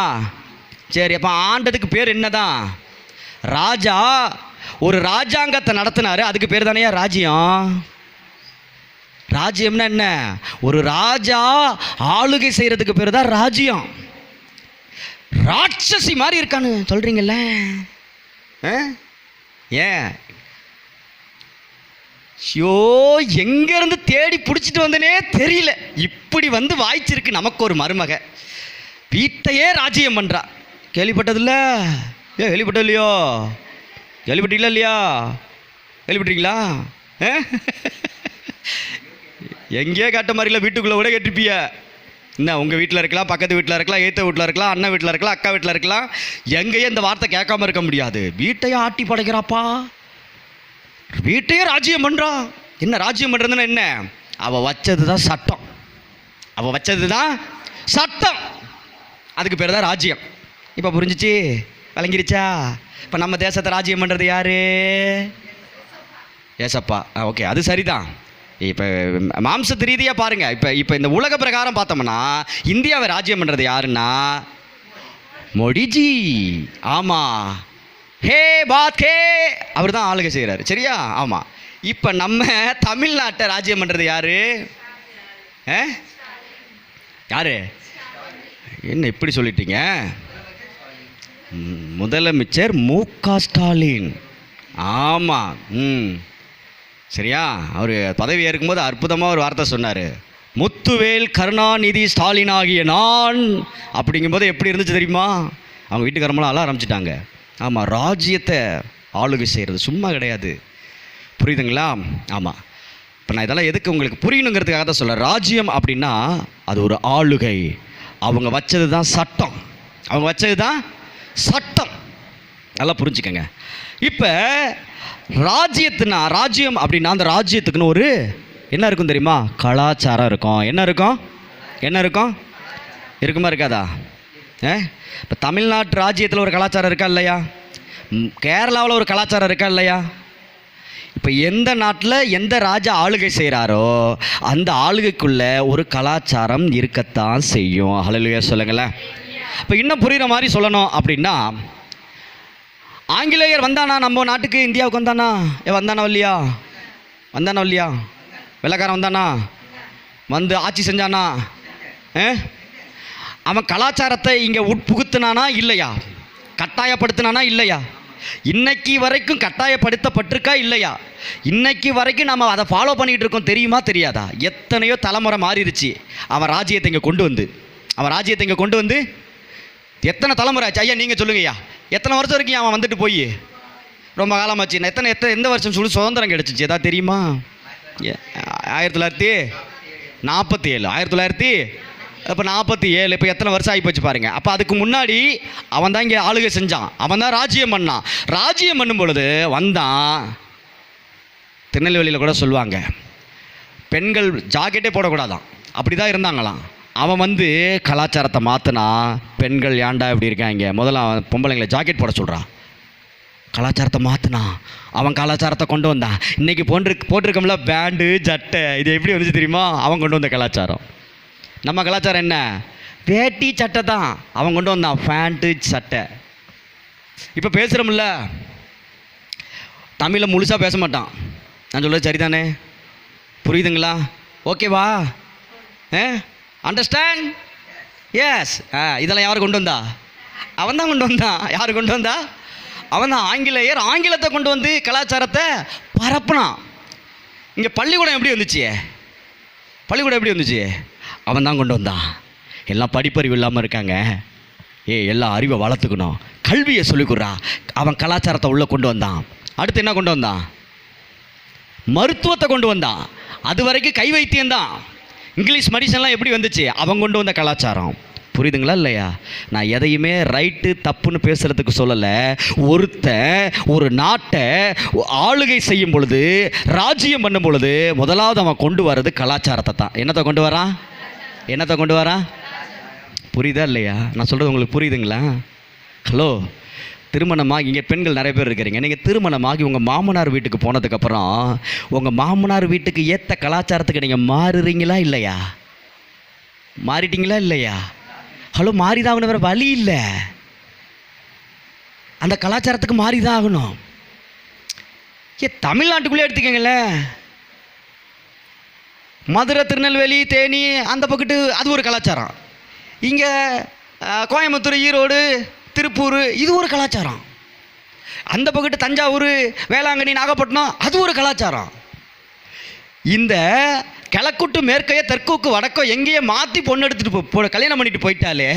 சரி, அப்போ ஆண்டதுக்கு பேர் என்னதான்? ராஜா. ஒரு ராஜாங்கத்தை நடத்தினாரு, அதுக்கு பேர் தானே ராஜ்யம். ராஜ்யம்னா என்ன? ஒரு ராஜா ஆளுகை செய்கிறதுக்கு பேர் தான் ராஜ்யம். ராட்சசி மாதிரி இருக்கான்னு சொல்கிறீங்கல்ல, ஏன்? ஷோ, எங்கேருந்து தேடி பிடிச்சிட்டு வந்தனே தெரியல. இப்படி வந்து வாய்ச்சிருக்கு நமக்கு ஒரு மருமக, வீட்டையே ராஜ்யம் பண்ணுறா. கேள்விப்பட்டதில்ல? கேள்விப்பட்ட இல்லையோ? கேள்விப்பட்டீங்களா இல்லையா? கேள்விப்பட்டீங்களா? எங்கேயே கேட்ட மாதிரி இல்லை, வீட்டுக்குள்ளே கூட கேட்டிருப்பிய. என்ன, உங்கள் வீட்டில் இருக்கலாம், பக்கத்து வீட்டில் இருக்கலாம், ஏற்ற வீட்டில் இருக்கலாம், அண்ணன் வீட்டில் இருக்கலாம், அக்கா வீட்டில் இருக்கலாம். எங்கேயே இந்த வார்த்தை கேட்காம இருக்க முடியாது. வீட்டையே ஆட்டி படைக்கிறாப்பா, வீட்டையே ராஜ்யம் பண்ணுறான். என்ன ராஜ்யம் பண்ணுறதுன்னா என்ன? அவள் வச்சது தான் சட்டம். அவள் வச்சது தான் சட்டம். அதுக்கு பேர் தான் ராஜ்யம். இப்போ புரிஞ்சிச்சு, விளங்கிருச்சா? இப்போ நம்ம தேசத்தை ராஜ்யம் பண்ணுறது யாரு? ஏசப்பா. ஓகே, அது சரிதான். இப்போ மாம்சத்து ரீதியாக பாருங்கள். இப்போ இந்த உலக பிரகாரம் பார்த்தோம்னா இந்தியாவை ராஜ்யம் பண்ணுறது யாருன்னா மோடிஜி. ஆமாம், ஹே பாத் ஹே, அவர் தான் ஆளுகை செய்கிறாரு. சரியா? ஆமாம். இப்போ நம்ம தமிழ்நாட்டை ராஜ்யம் பண்ணுறது யாரு? யாரு? என்ன இப்படி சொல்லிட்டீங்க? முதலமைச்சர் மு.க. ஸ்டாலின். ஆமாம். சரியா? அவர் பதவி ஏற்கும்போது அற்புதமாக ஒரு வார்த்தை சொன்னார், முத்துவேல் கருணாநிதி ஸ்டாலின் ஆகிய நான். அப்படிங்கும்போது எப்படி இருந்துச்சு தெரியுமா? அவங்க வீட்டுக்காரமெல்லாம் அழ ஆரம்பிச்சிட்டாங்க. ஆமாம், ராஜ்யத்தை ஆளுகை செய்கிறது சும்மா கிடையாது. புரியுதுங்களா? ஆமாம். இப்போ நான் இதெல்லாம் எதுக்கு உங்களுக்கு புரியணுங்கிறதுக்காக தான் சொல்கிறேன். ராஜ்யம் அப்படின்னா அது ஒரு ஆளுகை. அவங்க வச்சது தான் சட்டம். அவங்க வச்சது தான் சட்டம். நல்லா புரிஞ்சுக்கங்க. இப்போ ராஜ்யம் அப்படின்னா அந்த ராஜ்யத்துக்குன்னு ஒரு என்ன இருக்கும் தெரியுமா? கலாச்சாரம் இருக்கும். என்ன இருக்கும்? என்ன இருக்கும்? இருக்குமா இருக்காதா? இப்போ தமிழ்நாட்டு ராஜ்யத்தில் ஒரு கலாச்சாரம் இருக்கா இல்லையா? கேரளாவில் ஒரு கலாச்சாரம் இருக்கா இல்லையா? இப்போ எந்த நாட்டில் எந்த ராஜா ஆளுகை செய்கிறாரோ அந்த ஆளுகைக்குள்ளே ஒரு கலாச்சாரம் இருக்கத்தான் செய்யும். ஹல்லேலூயா சொல்லுங்களேன். இப்போ இன்னும் புரிகிற மாதிரி சொல்லணும் அப்படின்னா, ஆங்கிலேயர் வந்தானா நம்ம நாட்டுக்கு, இந்தியாவுக்கு வந்தானா? வந்தானா இல்லையா? வந்தானா இல்லையா? வெள்ளைக்காரன் வந்தானா? வந்து ஆட்சி செஞ்சானா? அவன் கலாச்சாரத்தை இங்கே உட்புகுத்தினானா இல்லையா? கட்டாயப்படுத்தினானா இல்லையா? இன்னைக்கு வரைக்கும் கட்டாயப்படுத்தப்பட்டிருக்கா இல்லையா? இன்னைக்கு வரைக்கும் நம்ம அதை ஃபாலோ பண்ணிகிட்டு இருக்கோம். தெரியுமா தெரியாதா? எத்தனையோ தலைமுறை மாறிடுச்சு. அவன் ராஜ்யத்தை இங்கே கொண்டு வந்து எத்தனை தலைமுறை ஆச்சு? ஐயா நீங்கள் சொல்லுங்கய்யா, எத்தனை வருஷம் வரைக்கும் அவன் வந்துட்டு போய்? ரொம்ப காலமாச்சு. எந்த வருஷம் சொல்லி சுதந்திரம் கிடச்சிச்சு ஏதாவது தெரியுமா? 1947. 1947. இப்போ 47. இப்போ எத்தனை வருஷம் ஆகி போச்சு பாருங்கள். அப்போ அதுக்கு முன்னாடி அவன் தான் இங்கே ஆளுகை செஞ்சான். அவன் தான் ராஜ்யம் பண்ணான். ராஜ்யம் பண்ணும் பொழுது வந்தான். திருநெல்வேலியில் கூட சொல்லுவாங்க, பெண்கள் ஜாக்கெட்டே போடக்கூடாதான், அப்படி தான் இருந்தாங்களாம். அவன் வந்து கலாச்சாரத்தை மாற்றினா, பெண்கள் ஏன்டா இப்படி இருக்காங்க, முதல்ல அவன் பொம்பளைங்களை ஜாக்கெட் போட சொல்கிறான். கலாச்சாரத்தை மாற்றினா, அவன் கலாச்சாரத்தை கொண்டு வந்தான். இன்றைக்கி போட்டிருக்கோம்ல பேண்டு ஜட்டை, இது எப்படி வந்துச்சு தெரியுமா? அவன் கொண்டு வந்த கலாச்சாரம். நம்ம கலாச்சாரம் என்ன? வேட்டி சட்டை தான். அவன் கொண்டு வந்தான் பேண்ட்டு சட்டை. இப்போ பேசுகிறோம்ல, தமிழில் முழுசாக பேச மாட்டான். நான் சொல்கிறது சரிதானே? புரியுதுங்களா? ஓகேவா? அண்டர்ஸ்டாண்ட்? எஸ். இதெல்லாம் யார் கொண்டு வந்தா? அவன் தான் கொண்டு வந்தான். யார் கொண்டு வந்தா? அவன் தான். ஆங்கிலேயர் ஆங்கிலத்தை கொண்டு வந்து கலாச்சாரத்தை பரப்புனான். இங்கே பள்ளிக்கூடம் எப்படி வந்துச்சு? அவன் தான் கொண்டு வந்தான். எல்லாம் படிப்பறிவு இல்லாமல் இருக்காங்க. எல்லாம் அறிவை வளர்த்துக்கணும், கல்வியை சொல்லிக் கொடுறா. அவன் கலாச்சாரத்தை உள்ளே கொண்டு வந்தான். அடுத்து என்ன கொண்டு வந்தான்? மருத்துவத்தை கொண்டு வந்தான். அது வரைக்கும் கை வைத்தியம்தான். இங்கிலீஷ் மெடிசன்லாம் எப்படி வந்துச்சு? அவன் கொண்டு வந்த கலாச்சாரம். புரியுதுங்களா இல்லையா? நான் எதையுமே ரைட்டு தப்புன்னு பேசுகிறதுக்கு சொல்லலை. ஒருத்தன் ஒரு நாட்டை ஆளுகை செய்யும் பொழுது, ராஜ்யம் பண்ணும் பொழுது, முதலாவது அவன் கொண்டு வர்றது கலாச்சாரத்தை தான். என்னத்தை கொண்டு வரான்? புரியுதா இல்லையா? நான் சொல்கிறது உங்களுக்கு புரியுதுங்களா? ஹலோ, திருமணமாகி இங்கே பெண்கள் நிறைய பேர் இருக்கிறீங்க. நீங்கள் திருமணமாகி உங்கள் மாமனார் வீட்டுக்கு போனதுக்கப்புறம் உங்கள் மாமனார் வீட்டுக்கு ஏற்ற கலாச்சாரத்துக்கு நீங்கள் மாறுறீங்களா இல்லையா? மாறிட்டீங்களா இல்லையா? ஹலோ, மாறிதான் ஆகணும், வேறு வழி இல்லை. அந்த கலாச்சாரத்துக்கு மாறிதான் ஆகணும். தமிழ்நாட்டுக்குள்ளே எடுத்துக்கங்களேன், மதுரை, திருநெல்வேலி, தேனி அந்த பக்கத்து அது ஒரு கலாச்சாரம். இங்கே கோயம்புத்தூர், ஈரோடு, திருப்பூர் இது ஒரு கலாச்சாரம். அந்த பக்கத்து தஞ்சாவூர், வேளாங்கண்ணி, நாகப்பட்டினம் அது ஒரு கலாச்சாரம். இந்த கிழக்குட்டு மேற்கையோ தெற்குக்கு வடக்கோ எங்கேயே மாற்றி பொண்ணு எடுத்துகிட்டு கல்யாணம் பண்ணிட்டு போயிட்டாலே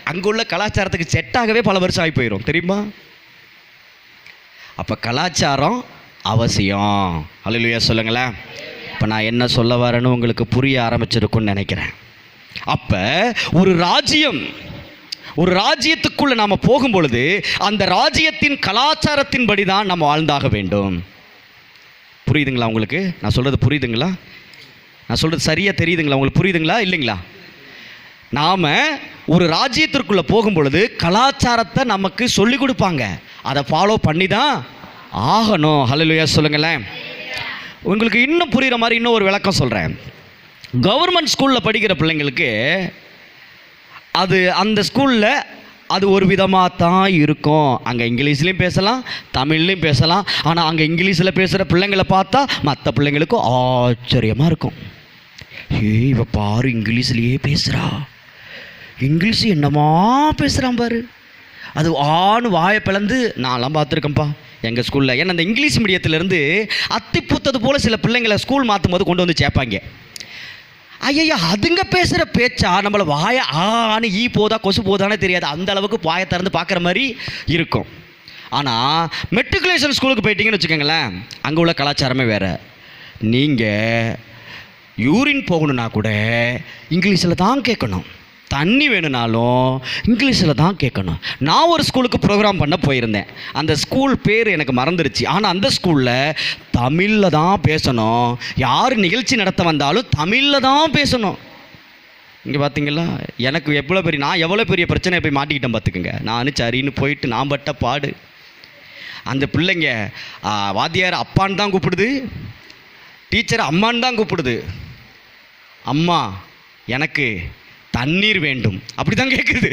அங்கே உள்ள கலாச்சாரத்துக்கு செட்டாகவே பல வருஷம் ஆகி போயிடும். தெரியுமா? அப்போ கலாச்சாரம் அவசியம். அல்லேலூயா சொல்லுங்களேன். இப்போ நான் என்ன சொல்ல வரேன்னு உங்களுக்கு புரிய ஆரம்பிச்சிருக்குன்னு நினைக்கிறேன். அப்போ ஒரு ராஜ்யத்துக்குள்ளே நாம் போகும் பொழுது அந்த ராஜ்யத்தின் கலாச்சாரத்தின்படி தான் நம்ம வாழ்ந்தாக வேண்டும். புரியுதுங்களா உங்களுக்கு? நான் சொல்கிறது புரியுதுங்களா? நான் சொல்கிறது சரியாக தெரியுதுங்களா உங்களுக்கு? புரியுதுங்களா இல்லைங்களா? நாம் ஒரு ராஜ்யத்திற்குள்ளே போகும் பொழுது கலாச்சாரத்தை நமக்கு சொல்லி கொடுப்பாங்க, அதை ஃபாலோ பண்ணி தான் ஆகணும். ஹல்லேலூயா சொல்லுங்களேன். உங்களுக்கு இன்னும் புரிகிற மாதிரி இன்னும் ஒரு விளக்கம் சொல்கிறேன். கவர்மெண்ட் ஸ்கூலில் படிக்கிற பிள்ளைங்களுக்கு அது அந்த ஸ்கூலில் அது ஒரு விதமாக தான் இருக்கும். அங்கே இங்கிலீஷ்லேயும் பேசலாம், தமிழ்லேயும் பேசலாம். ஆனால் அங்கே இங்கிலீஷில் பேசுகிற பிள்ளைங்களை பார்த்தா மற்ற பிள்ளைங்களுக்கும் ஆச்சரியமாக இருக்கும். இவ பாரு இங்கிலீஷ்லேயே பேசுகிறா, இங்கிலீஷ் என்னமா பேசுகிறான் பாரு, அது ஆணு வாயை பிளந்து நான்லாம் பார்த்துருக்கேன்ப்பா எங்கள் ஸ்கூலில். ஏன்னா அந்த இங்கிலீஷ் மீடியத்திலேருந்து அத்தி பூத்தது போல் சில பிள்ளைங்களை ஸ்கூல் மாற்றும் போது கொண்டு வந்து சேர்ப்பாங்க. ஐயா அதுங்க பேசுகிற பேச்சா நம்மளை வாயை ஆன்னு ஈ போதா கொசு போதானே தெரியாது, அந்த அளவுக்கு வாயை திறந்து பார்க்குற மாதிரி இருக்கும். ஆனால் மெட்ரிகுலேஷன் ஸ்கூலுக்கு போயிட்டீங்கன்னு வச்சுக்கோங்களேன், அங்கே உள்ள கலாச்சாரமே வேறு. நீங்கள் யூரின் போகணுன்னா கூட இங்கிலீஷில் தான் கேட்கணும், தண்ணி வேணும்னாலும் இங்கிலீஷில் தான் கேட்கணும். நான் ஒரு ஸ்கூலுக்கு ப்ரோக்ராம் பண்ண போயிருந்தேன், அந்த ஸ்கூல் பேர் எனக்கு மறந்துருச்சு. ஆனால் அந்த ஸ்கூலில் தமிழில் தான் பேசணும், யார் நிகழ்ச்சி நடத்த வந்தாலும் தமிழில் தான் பேசணும். இங்கே பார்த்தீங்களா, எனக்கு நான் எவ்வளோ பெரிய பிரச்சனை போய் மாட்டிக்கிட்டேன் பார்த்துக்குங்க. நான் சரின்னு போயிட்டு நான் பட்ட பாடு. அந்த பிள்ளைங்க வாத்தியார் அப்பான்னு தான் கூப்பிடுது, டீச்சர் அம்மான்னு தான் கூப்பிடுது. அம்மா எனக்கு தண்ணீர் வேண்டும் அப்படி தான் கேட்குது.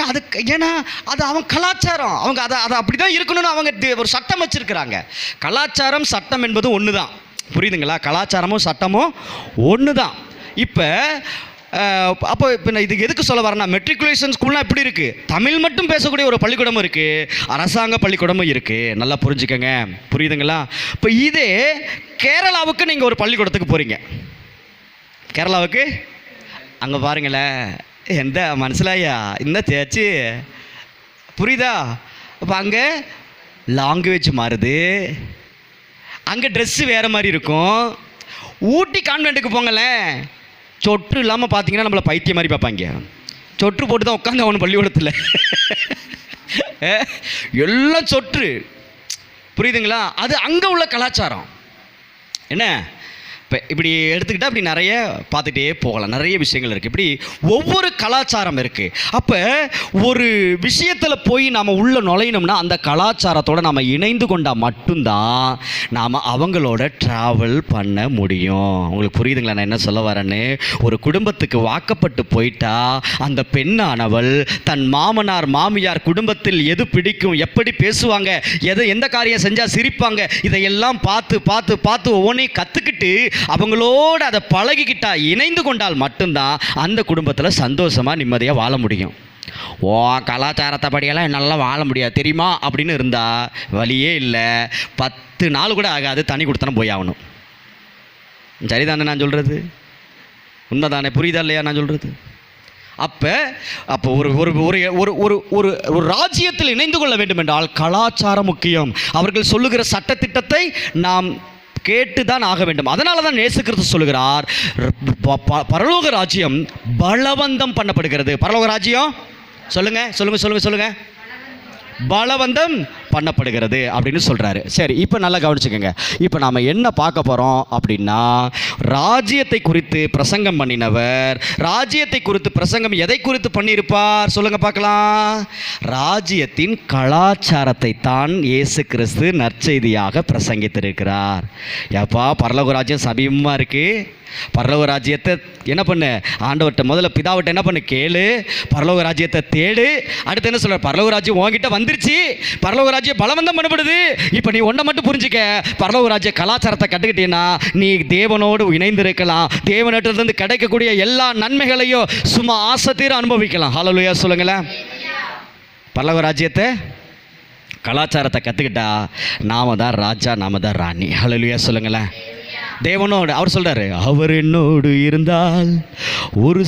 அதுக்கு ஏன்னா அது அவன் கலாச்சாரம், அவங்க அதை அப்படி தான் இருக்கணும்னு அவங்க ஒரு சட்டம் வச்சுருக்கிறாங்க. கலாச்சாரம் சட்டம் என்பது ஒன்று தான், புரியுதுங்களா? கலாச்சாரமும் சட்டமும் ஒன்று தான். அப்போ நான் இதுக்கு எதுக்கு சொல்ல வரேன்னா, மெட்ரிகுலேஷன் ஸ்கூல்லாம் எப்படி இருக்குது, தமிழ் மட்டும் பேசக்கூடிய ஒரு பள்ளிக்கூடமும் இருக்குது, அரசாங்க பள்ளிக்கூடமும் இருக்குது. நல்லா புரிஞ்சுக்கங்க, புரியுதுங்களா? இப்போ இதே கேரளாவுக்கு நீங்கள் ஒரு பள்ளிக்கூடத்துக்கு போகிறீங்க, கேரளாவுக்கு அங்கே பாருங்களேன், எந்த மனசிலாயா இந்த சேச்சு, புரியுதா? அப்போ அங்கே லாங்குவேஜ் மாறுது, அங்கே ட்ரெஸ்ஸு வேறு மாதிரி இருக்கும். ஊட்டி கான்வெண்ட்டுக்கு போங்களேன், சொற்று இல்லாமல் பார்த்தீங்கன்னா நம்மளை பைத்தியம் மாதிரி பார்ப்பாங்க. சொற்று போட்டு தான் உட்காந்து அவனு பள்ளிக்கூடத்தில் எல்லாம் சொற்று, புரியுதுங்களா? அது அங்கே உள்ள கலாச்சாரம். என்ன இப்போ இப்படி எடுத்துக்கிட்டால் அப்படி நிறைய பார்த்துட்டே போகலாம், நிறைய விஷயங்கள் இருக்குது. இப்படி ஒவ்வொரு கலாச்சாரம் இருக்குது. அப்போ ஒரு விஷயத்தில் போய் நாம் உள்ளே நுழையணும்னா அந்த கலாச்சாரத்தோடு நாம் இணைந்து கொண்டால் மட்டும்தான் நாம் அவங்களோட ட்ராவல் பண்ண முடியும். உங்களுக்கு புரியுதுங்களா நான் என்ன சொல்ல வரேன்னு? ஒரு குடும்பத்துக்கு வாக்கப்பட்டு போயிட்டா அந்த பெண்ணானவள் தன் மாமனார் மாமியார் குடும்பத்தில் எது பிடிக்கும், எப்படி பேசுவாங்க, எந்த காரியம் செஞ்சால் சிரிப்பாங்க, இதையெல்லாம் பார்த்து பார்த்து பார்த்து ஒவ்வொன்றையும் கற்றுக்கிட்டு அவங்களோடு அதை பழகிக்கிட்டா, இணைந்து கொண்டால் மட்டும்தான் அந்த குடும்பத்தில் சந்தோஷமாக நிம்மதியாக வாழ முடியும். கலாச்சாரத்தை படியெல்லாம் என்னால் வாழ முடியாது தெரியுமா அப்படின்னு இருந்தால் வழியே இல்லை. 10 நாள் கூட ஆகாது, தனி கொடுத்தனம் போய் ஆகணும். சரிதானே நான் சொல்கிறது? உண்மைதானே? புரியுதா இல்லையா நான் சொல்கிறது? அப்போ ஒரு ஒரு ஒரு ஒரு ஒரு ஒரு ராஜ்யத்தில் இணைந்து கொள்ள வேண்டும் என்றால் கலாச்சாரம் முக்கியம். அவர்கள் சொல்லுகிற சட்டத்திட்டத்தை நாம் கேட்டு தான் ஆக வேண்டும். அதனால தான் இயேசு கிறிஸ்து சொல்லுகிறார், பரலோக ராஜ்யம் பலவந்தம் பண்ணப்படுகிறது. பரலோக ராஜ்யம் சொல்லுங்க பலவந்தம் பண்ணப்படுகிறது அப்படின்னு சொல்கிறாரு. சரி, இப்போ நல்லா கவனிச்சுக்கோங்க. இப்போ நாம் என்ன பார்க்க போகிறோம் அப்படின்னா, ராஜ்யத்தை குறித்து பிரசங்கம் பண்ணினவர், ராஜ்யத்தை குறித்து பிரசங்கம் எதை குறித்து பண்ணியிருப்பார் சொல்லுங்க பார்க்கலாம்? ராஜ்யத்தின் கலாச்சாரத்தை தான் இயேசு கிறிஸ்து நற்செய்தியாக பிரசங்கித்திருக்கிறார். ஏப்பா பரலோக ராஜ்யம் சமீபமாக இருக்குது, பரலோக ராஜ்யத்தை என்ன பண்ணு, ஆண்டவர்கிட்ட முதல்ல பிதாவிட்ட என்ன பண்ணு கேளு, பரலோக ராஜ்யத்தை தேடு. அடுத்து என்ன சொல்ற, பரலோக ராஜ்யம் உன்கிட்ட வந்துருச்சு, பரலோக ராஜ்யம் பலவந்தம் பண்ணப்படுது. இப்போ நீ ஒன்றை மட்டும் புரிஞ்சுக்க, பரலோக ராஜ்ய கலாச்சாரத்தை கற்றுக்கிட்டீங்கன்னா நீ தேவனோடு இணைந்திருக்கலாம், தேவனிடத்திலிருந்து கிடைக்கக்கூடிய எல்லா நன்மைகளையும் சும்மா ஆசைத்தீர அனுபவிக்கலாம். ஹல்லேலூயா சொல்லுங்களேன். பரலோக ராஜ்யத்தை கலாச்சாரத்தை கற்றுக்கிட்டா நாம தான் ராஜா, நாம தான் ராணி. ஹல்லேலூயா சொல்லுங்களேன். தேவனோடு அவர் சொல்கிறாரு, அவர் என்னோடு இருந்தால் ஒரு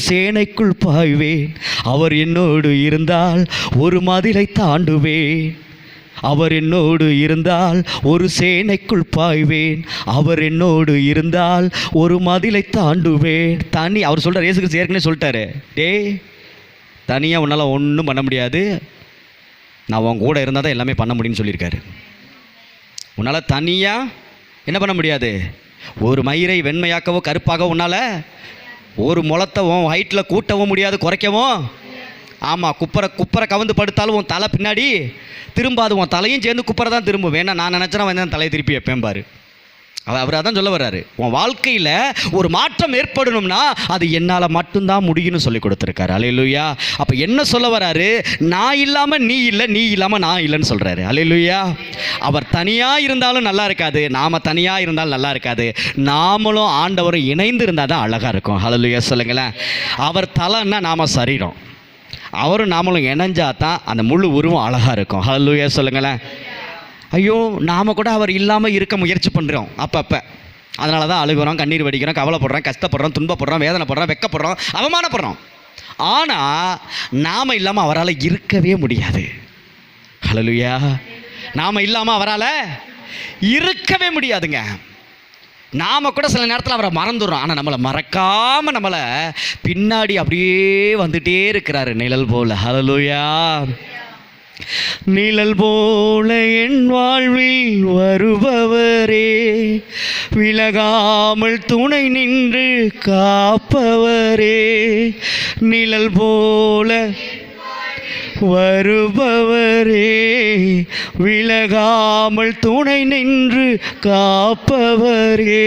சேனைக்குள் பாய்வேன், அவர் என்னோடு இருந்தால் ஒரு மதிலை தாண்டுவேன், அவர் என்னோடு இருந்தால் ஒரு சேனைக்குள் பாய்வேன், அவர் என்னோடு இருந்தால் ஒரு மதிலை தாண்டுவேன். அவர் சொல்கிறார், இயேசு கிறிஸ்து ஏற்கனவே சொல்லிட்டாரு, தனியாக உன்னால் ஒன்றும் பண்ண முடியாது, நான் உன் கூட இருந்தால் தான் எல்லாமே பண்ண முடியும்னு சொல்லியிருக்காரு. உன்னால் தனியாக என்ன பண்ண முடியாது, ஒரு மயிரை வெண்மையாக்கவோ கருப்பாகவோ உன்னால் ஒரு முளத்தவும் ஹைட்டில் கூட்டவும் முடியாது, குறைக்கவும். ஆமாம், குப்பரை கவுந்து படுத்தாலும் உன் தலை பின்னாடி திரும்பாது, உன் தலையும் சேர்ந்து குப்பரை தான் திரும்பும். வேணா நான் நினச்சேன்னா வந்து தலையை திருப்பி வைப்பேன் பாரு. அவர் அதான் சொல்ல வர்றாரு, உன் வாழ்க்கையில் ஒரு மாற்றம் ஏற்படணும்னா அது என்னால் மட்டும்தான் முடியும்னு சொல்லி கொடுத்துருக்காரு. அல்லேலூயா. அப்போ என்ன சொல்ல வர்றாரு, நான் இல்லாமல் நீ இல்லை, நீ இல்லாமல் நான் இல்லைன்னு சொல்கிறாரு. அல்லேலூயா. அவர் தனியாக இருந்தாலும் நல்லா இருக்காது, நாம் தனியாக இருந்தாலும் நல்லா இருக்காது, நாமளும் ஆண்டவரும் இணைந்து இருந்தால் தான் அழகாக இருக்கும். அல்லேலூயா சொல்லுங்களேன். அவர் தலைன்னா நாம் சரீரம், அவரும் நாமளும் இணைஞ்சா தான் அந்த முழு உருவம் அழகாக இருக்கும். ஹல்லேலூயா சொல்லுங்களேன். ஐயோ, நாம் கூட அவர் இல்லாமல் இருக்க முயற்சி பண்ணுறோம் அப்பப்போ. அதனால தான் அழுகிறோம், கண்ணீர் வடிக்கிறோம், கவலைப்படுறோம், கஷ்டப்படுறோம், துன்பப்படுறோம், வேதனைப்படுறோம், வெக்கப்படுறோம், அவமானப்படுறோம். ஆனால் நாம் இல்லாமல் அவரால் இருக்கவே முடியாது. ஹல்லேலூயா. நாம் இல்லாமல் அவரால் இருக்கவே முடியாதுங்க. நாம் கூட சில நேரத்தில் அவரை மறந்துடுறோம், ஆனால் நம்மளை மறக்காமல் நம்மளை பின்னாடி அப்படியே வந்துட்டே இருக்கிறாரு, நிழல் போல. ஹல்லேலூயா. நிழல் போல என் வாழ்வில் வருபவரே, விலகாமல் துணை நின்று காப்பவரே, நிழல் போல வருபவரே, விலகாமல் துணை நின்று காப்பவரே,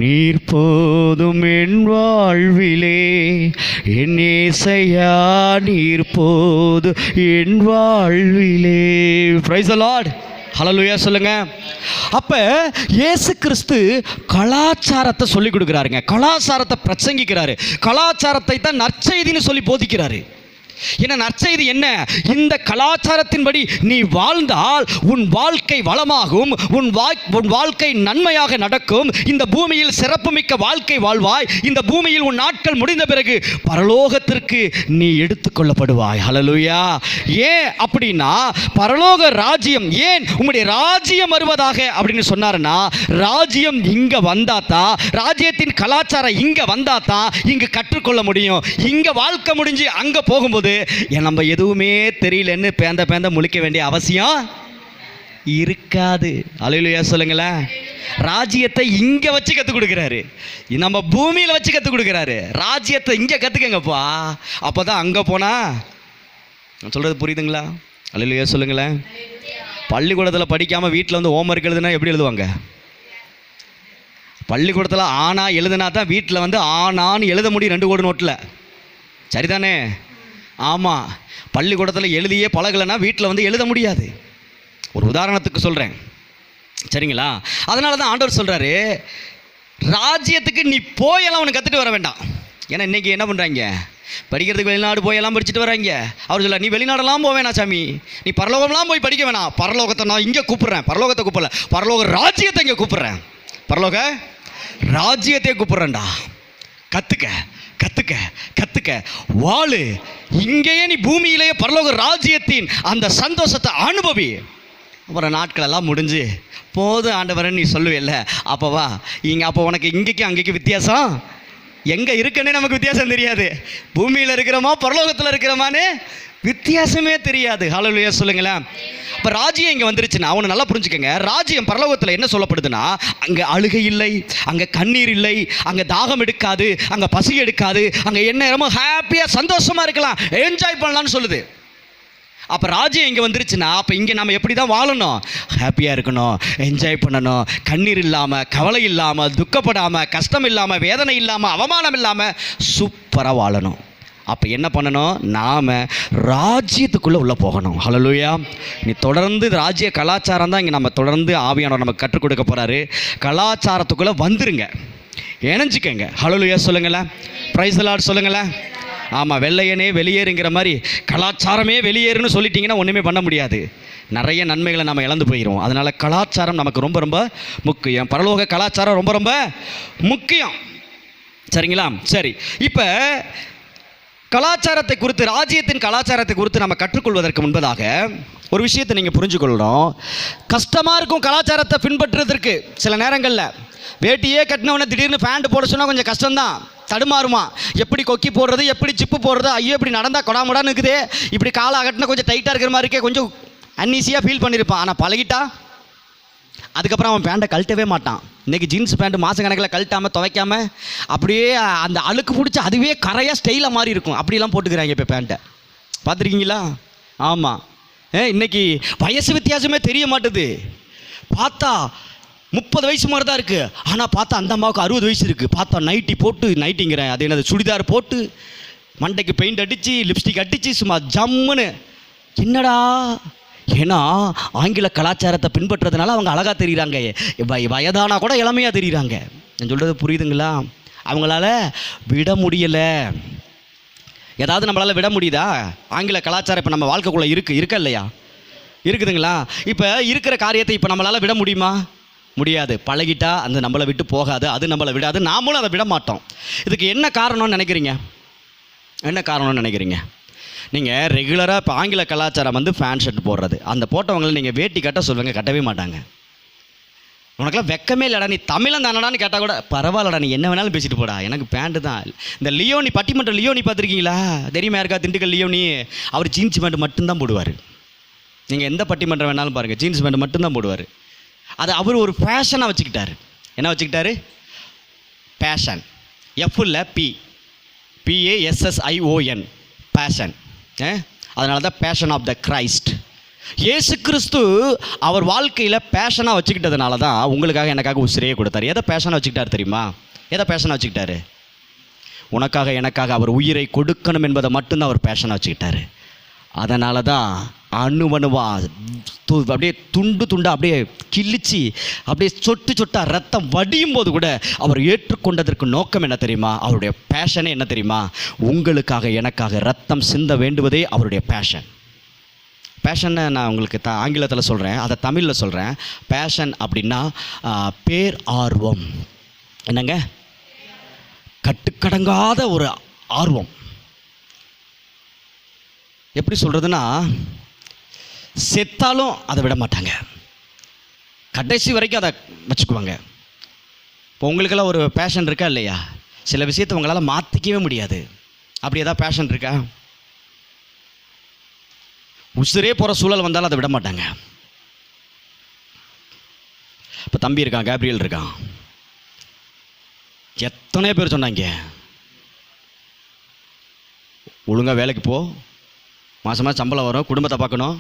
நீர் போதும் என் வாழ்விலே, என் ஏசையா நீர் போதும் என் வாழ்விலே. Price the Lord. ஹல்லேலூயா சொல்லுங்க. அப்போ இயேசு கிறிஸ்து கலாச்சாரத்தை சொல்லி கொடுக்குறாருங்க, கலாச்சாரத்தை பிரசங்கிக்கிறாரு, கலாச்சாரத்தை தான் நற்செய்தின்னு சொல்லி போதிக்கிறாரு. என்ன நற்செய்தி என்ன? இந்த கலாச்சாரத்தின்படி நீ வாழ்ந்தால் உன் வாழ்க்கை வளமாகும், உன் வாழ்க்கை நன்மையாக நடக்கும், இந்த பூமியில் சிறப்புமிக்க வாழ்க்கை வாழ்வாய், இந்த பூமியில் உன் நாட்கள் முடிந்த பிறகு பரலோகத்திற்கு நீ எடுத்துக்கொள்ளப்படுவாய். ஹல்லேலூயா. ஏன் அப்படின்னா, பரலோக ராஜ்யம், ஏன் உம்முடைய ராஜ்யம் வருவதாக அப்படின்னு சொன்னாருன்னா, ராஜ்யம் இங்க வந்தாத்தா, ராஜ்யத்தின் கலாச்சாரம் இங்க வந்தாத்தா இங்க கற்றுக்கொள்ள முடியும். இங்க வாழ்க்கை முடிஞ்சு அங்க போகும்போது நம்ம எதுவுமே தெரியலன்னு பேந்த முழிக்க வேண்டிய அவசியம் இருக்காது. அல்லேலூயா சொல்லுங்களேன். ராஜ்யத்தை இங்க வச்சு கற்றுக் கொடுக்குறாரு, நம்ம பூமியில் வச்சு கற்றுக் கொடுக்குறாரு. ராஜ்யத்தை இங்கே கற்றுக்கங்கப்பா, அப்போதான் அங்கே போனா நான் சொல்கிறது புரியுதுங்களா? அல்லேலூயா சொல்லுங்களேன். பள்ளிக்கூடத்தில் படிக்காமல் வீட்டில் வந்து ஹோம்ஒர்க் எழுதுனா எப்படி எழுதுவாங்க? பள்ளிக்கூடத்தில் ஆனா எழுதுனா தான் வீட்டில் வந்து ஆனான்னு எழுத முடியும் 2 கோடு நோட்டில். சரிதானே? ஆமாம். பள்ளிக்கூடத்தில் எழுதியே பழகலைன்னா வீட்டில் வந்து எழுத முடியாது. ஒரு உதாரணத்துக்கு சொல்கிறேன், சரிங்களா? அதனால தான் ஆண்டவர் சொல்கிறாரு, ராஜ்யத்துக்கு நீ போயெல்லாம் உனக்கு கற்றுட்டு வர வேண்டாம். ஏன்னா இன்றைக்கி என்ன பண்ணுறாங்க, படிக்கிறதுக்கு வெளிநாடு போயெல்லாம் படிச்சுட்டு வராங்க. அவர் சொல்ல, நீ வெளிநாடெல்லாம் போவேணா சாமி, நீ பரலோகம்லாம் போய் படிக்க வேணாம், பரலோகத்தை நான் இங்கே கூப்பிட்றேன், பரலோகத்தை கூப்பிடல, பரலோக ராஜ்யத்தை இங்கே கூப்பிட்றேன், பரலோக ராஜ்யத்தை கூப்பிட்றேன்டா. கற்றுக்க கற்றுக்க கற்றுக்க வாழு, இங்கேயே நீ பூமியிலேயே பரலோக ராஜ்யத்தின் அந்த சந்தோஷத்தை அனுபவி. அப்புறம் நாட்களெல்லாம் முடிஞ்சு போதும் ஆண்டவரன் நீ சொல்லுவேல்ல, அப்போவா அப்போ உனக்கு இங்கேக்கும் அங்கேக்கும் வித்தியாசம் எங்கே இருக்குன்னே நமக்கு வித்தியாசம் தெரியாது. பூமியில் இருக்கிறோமா பரலோகத்தில் இருக்கிறோமான்னு வித்தியாசமே தெரியாது. ஹல்லேலூயா சொல்லுங்களேன். இப்போ ராஜ்யம் இங்கே வந்துருச்சுன்னா அவனை நல்லா புரிஞ்சுக்கங்க. ராஜ்யம் பரலோகத்தில் என்ன சொல்லப்படுதுன்னா, அங்கே அழுகை இல்லை, அங்கே கண்ணீர் இல்லை, அங்கே தாகம் எடுக்காது, அங்கே பசி எடுக்காது, அங்கே என்ன நேரமும் ஹாப்பியாக சந்தோஷமாக இருக்கலாம், என்ஜாய் பண்ணலான்னு சொல்லுது. அப்போ ராஜ்யம் இங்கே வந்துருச்சுன்னா அப்போ இங்கே நம்ம எப்படி தான் வாழணும்? ஹாப்பியாக இருக்கணும், என்ஜாய் பண்ணணும், கண்ணீர் இல்லாமல், கவலை இல்லாமல், துக்கப்படாமல், கஷ்டம் இல்லாமல், வேதனை இல்லாமல், அவமானம் இல்லாமல் சூப்பராக வாழணும். அப்போ என்ன பண்ணணும்? நாம் ராஜ்யத்துக்குள்ளே உள்ளே போகணும். ஹல்லேலூயா. நீ தொடர்ந்து ராஜ்ய கலாச்சாரம் தான் இங்கே நம்ம தொடர்ந்து ஆவியானவர் நமக்கு கற்றுக் கொடுக்க போகிறாரு. கலாச்சாரத்துக்குள்ளே வந்துருங்க, இணைஞ்சிக்கங்க. ஹல்லேலூயா சொல்லுங்களேன். பிரைஸ் தி லார்ட் சொல்லுங்களேன். ஆமாம், வெள்ளையனே வெளியேறுங்கிற மாதிரி கலாச்சாரமே வெளியேறுன்னு சொல்லிட்டீங்கன்னா ஒன்றுமே பண்ண முடியாது. நிறைய நன்மைகளை நம்ம இழந்து போயிடுவோம். அதனால் கலாச்சாரம் நமக்கு ரொம்ப ரொம்ப முக்கியம். பரலோக கலாச்சாரம் ரொம்ப ரொம்ப முக்கியம். சரிங்களா? சரி, இப்போ கலாச்சாரத்தை குறித்து, ராஜ்யத்தின் கலாச்சாரத்தை குறித்து நம்ம கற்றுக்கொள்வதற்கு முன்பதாக ஒரு விஷயத்தை நீங்கள் புரிஞ்சுக்கொள்ளணும். கஷ்டமாக இருக்கும் கலாச்சாரத்தை பின்பற்றுறதுக்கு. சில நேரங்களில் வேட்டியே கட்டினவொடனே திடீர்னு பேண்ட் போட சொன்னால் கொஞ்சம் கஷ்டம்தான், தடுமாறுமா. எப்படி கொக்கி போடுறது, எப்படி ஜிப்பு போடுறது, ஐயோ இப்படி நடந்தால் கொடாமுடான்னு இருக்குது, இப்படி காலை அகட்டினா கொஞ்சம் டைட்டாக இருக்கிற மாதிரி இருக்கே, கொஞ்சம் அன்ஈஸியாக ஃபீல் பண்ணியிருப்பான். ஆனால் பழகிட்டா அதுக்கப்புறம் அவன் பேண்ட்டை கழட்டவே மாட்டான். இன்றைக்கி ஜீன்ஸ் பேண்ட்டு மாத கணக்கில் கழட்டாமல் துவைக்காமல் அப்படியே அந்த அழுக்கு பிடிச்சி அதுவே கரையாக ஸ்டைலாக மாறி இருக்கும். அப்படிலாம் போட்டுக்கிறாங்க இப்போ பேண்ட்டை. பார்த்துருக்கீங்களா? ஆமாம். இன்றைக்கி வயசு வித்தியாசமே தெரிய மாட்டுது. பார்த்தா 30 வயசு மாதிரி தான் இருக்குது, ஆனால் பார்த்தா அந்த அம்மாவுக்கு 60 வயசு இருக்குது. பார்த்தா நைட்டி போட்டு, நைட்டிங்கிறேன் அது என்னது, சுடிதார் போட்டு, மண்டைக்கு பெயிண்ட் அடித்து, லிப்ஸ்டிக் அடித்து, சும்மா ஜம்முன்னு. என்னடா? ஏன்னா ஆங்கில கலாச்சாரத்தை பின்பற்றுறதுனால அவங்க அழகாக தெரியுறாங்க, வயதானா கூட இளமையாக தெரியுறாங்க. நான் சொல்கிறது புரியுதுங்களா? அவங்களால விட முடியலை. ஏதாவது நம்மளால் விட முடியுதா? ஆங்கில கலாச்சாரம் இப்போ நம்ம வாழ்க்கைக்குள்ளே இருக்கா இல்லையா? இருக்குதுங்களா? இப்போ இருக்கிற காரியத்தை இப்போ நம்மளால் விட முடியுமா? முடியாது. பழகிட்டா அந்த நம்மளை விட்டு போகாது, அது நம்மளை விடாது, நாமளும் அதை விட மாட்டோம். இதுக்கு என்ன காரணம்னு நினைக்கிறீங்க? என்ன காரணம்னு நினைக்கிறீங்க? நீங்கள் ரெகுலராக இப்போ ஆங்கில கலாச்சாரம் வந்து ஃபேன் ஷர்ட் போடுறது, அந்த போட்டவங்களை நீங்கள் வேட்டி கட்ட சொல்லுங்க, கட்டவே மாட்டாங்க. உனக்கெல்லாம் வெக்கமே இல்லைடா, நீ தமிழன் தானடான்னு கேட்டால் கூட பரவாயில்லடா, நீ என்ன வேணாலும் பேசிட்டு போடா, எனக்கு பேண்ட்டு தான். இந்த லியோனி, பட்டிமன்றம் லியோனி பார்த்துருக்கீங்களா? தெரியுமா இருக்கா? திண்டுக்கல் லியோனி, அவர் ஜீன்ஸ் பேண்ட் மட்டும்தான் போடுவார். நீங்கள் எந்த பட்டிமன்றம் வேணாலும் பாருங்கள், ஜீன்ஸ் பேண்ட் மட்டும்தான் போடுவார். அது அவர் ஒரு ஃபேஷனாக வச்சுக்கிட்டாரு. என்ன வச்சுக்கிட்டாரு? பேஷன். எஃப் இல்லை, PASSION, பேஷன். அதனால தான் பேஷன் ஆஃப் த கிரைஸ்ட். இயேசு கிறிஸ்து அவர் வாழ்க்கையில் பேஷனாக வச்சுக்கிட்டதுனால தான் உங்களுக்காக எனக்காக உசிரையே கொடுத்தாரு. எதை பேஷனாக வச்சுக்கிட்டாரு தெரியுமா? எதை பேஷனாக வச்சுக்கிட்டாரு? உனக்காக எனக்காக அவர் உயிரை கொடுக்கணும் என்பதை மட்டும்தான் அவர் பேஷனாக வச்சுக்கிட்டாரு. அதனால தான் அணுவணுவா அப்படியே துண்டு துண்டாக அப்படியே கிழிச்சு அப்படியே சொட்டு சொட்டாக ரத்தம் வடியும் போது கூட அவர் ஏற்றுக்கொண்டதற்கு நோக்கம் என்ன தெரியுமா? அவருடைய பேஷனே என்ன தெரியுமா? உங்களுக்காக எனக்காக ரத்தம் சிந்த வேண்டுவதே அவருடைய பேஷன். பேஷனை நான் உங்களுக்கு ஆங்கிலத்தில் சொல்கிறேன், அதை தமிழில் சொல்கிறேன். பேஷன் அப்படின்னா பேர் ஆர்வம். என்னங்க? கட்டுக்கடங்காத ஒரு ஆர்வம். எப்படி சொல்கிறதுனா, செத்தாலும் அதை விட மாட்டாங்க, கடைசி வரைக்கும் அதை வச்சுக்குவாங்க. இப்போ உங்களுக்கெல்லாம் ஒரு பேஷன் இருக்கா இல்லையா? சில விஷயத்தை உங்களால் மாற்றிக்கவே முடியாது. அப்படி ஏதாவது பேஷன் இருக்கா? உசுரே போகிற சூழல் வந்தாலும் அதை விட மாட்டாங்க. இப்போ தம்பி இருக்கான், கேப்ரியல் இருக்கான், எத்தனை பேர் சொன்னாங்க ஒழுங்காக வேலைக்கு போ, மாதமாக சம்பளம் வரும், குடும்பத்தை பார்க்கணும்.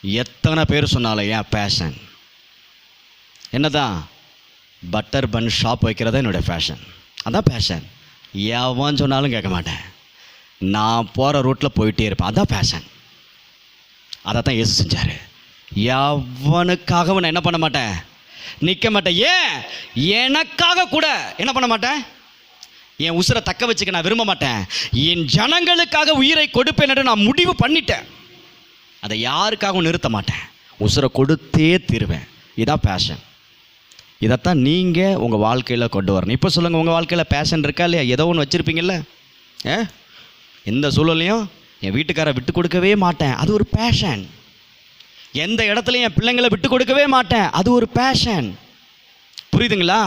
எத்தனை பேர் சொன்னாலும் ஏன் பேஷன் என்னதான்? பட்டர் பன் ஷாப் வைக்கிறதா என்னுடைய ஃபேஷன். அதான் பேஷன். எவன் சொன்னாலும் கேட்க மாட்டேன், நான் போகிற ரூட்டில் போயிட்டே இருப்பேன். அதான் பேஷன். அதை தான் இயேசு செஞ்சார். எவனுக்காகவும் நான் என்ன பண்ண மாட்டேன், நிற்க மாட்டேன். ஏன்? எனக்காக கூட என்ன பண்ண மாட்டேன், என் உசுரை தக்க வச்சுக்க நான் விரும்ப மாட்டேன். என் ஜனங்களுக்காக உயிரை கொடுப்பேன் என்று நான் முடிவு பண்ணிட்டேன். அதை யாருக்காகவும் நிறுத்த மாட்டேன், உசுரை கொடுத்தே தீருவேன். இதான் பேஷன். இதைத்தான் நீங்கள் உங்கள் வாழ்க்கையில் கொண்டு வரணும். இப்போ சொல்லுங்கள், உங்கள் வாழ்க்கையில் பேஷன் இருக்கா இல்லையா? ஏதோ ஒன்று வச்சுருப்பீங்கள்ல. எந்த சூழலையும் என் வீட்டுக்காரை விட்டு கொடுக்கவே மாட்டேன், அது ஒரு பேஷன். எந்த இடத்துலையும் என் பிள்ளைங்களை விட்டு கொடுக்கவே மாட்டேன், அது ஒரு பேஷன். புரியுதுங்களா?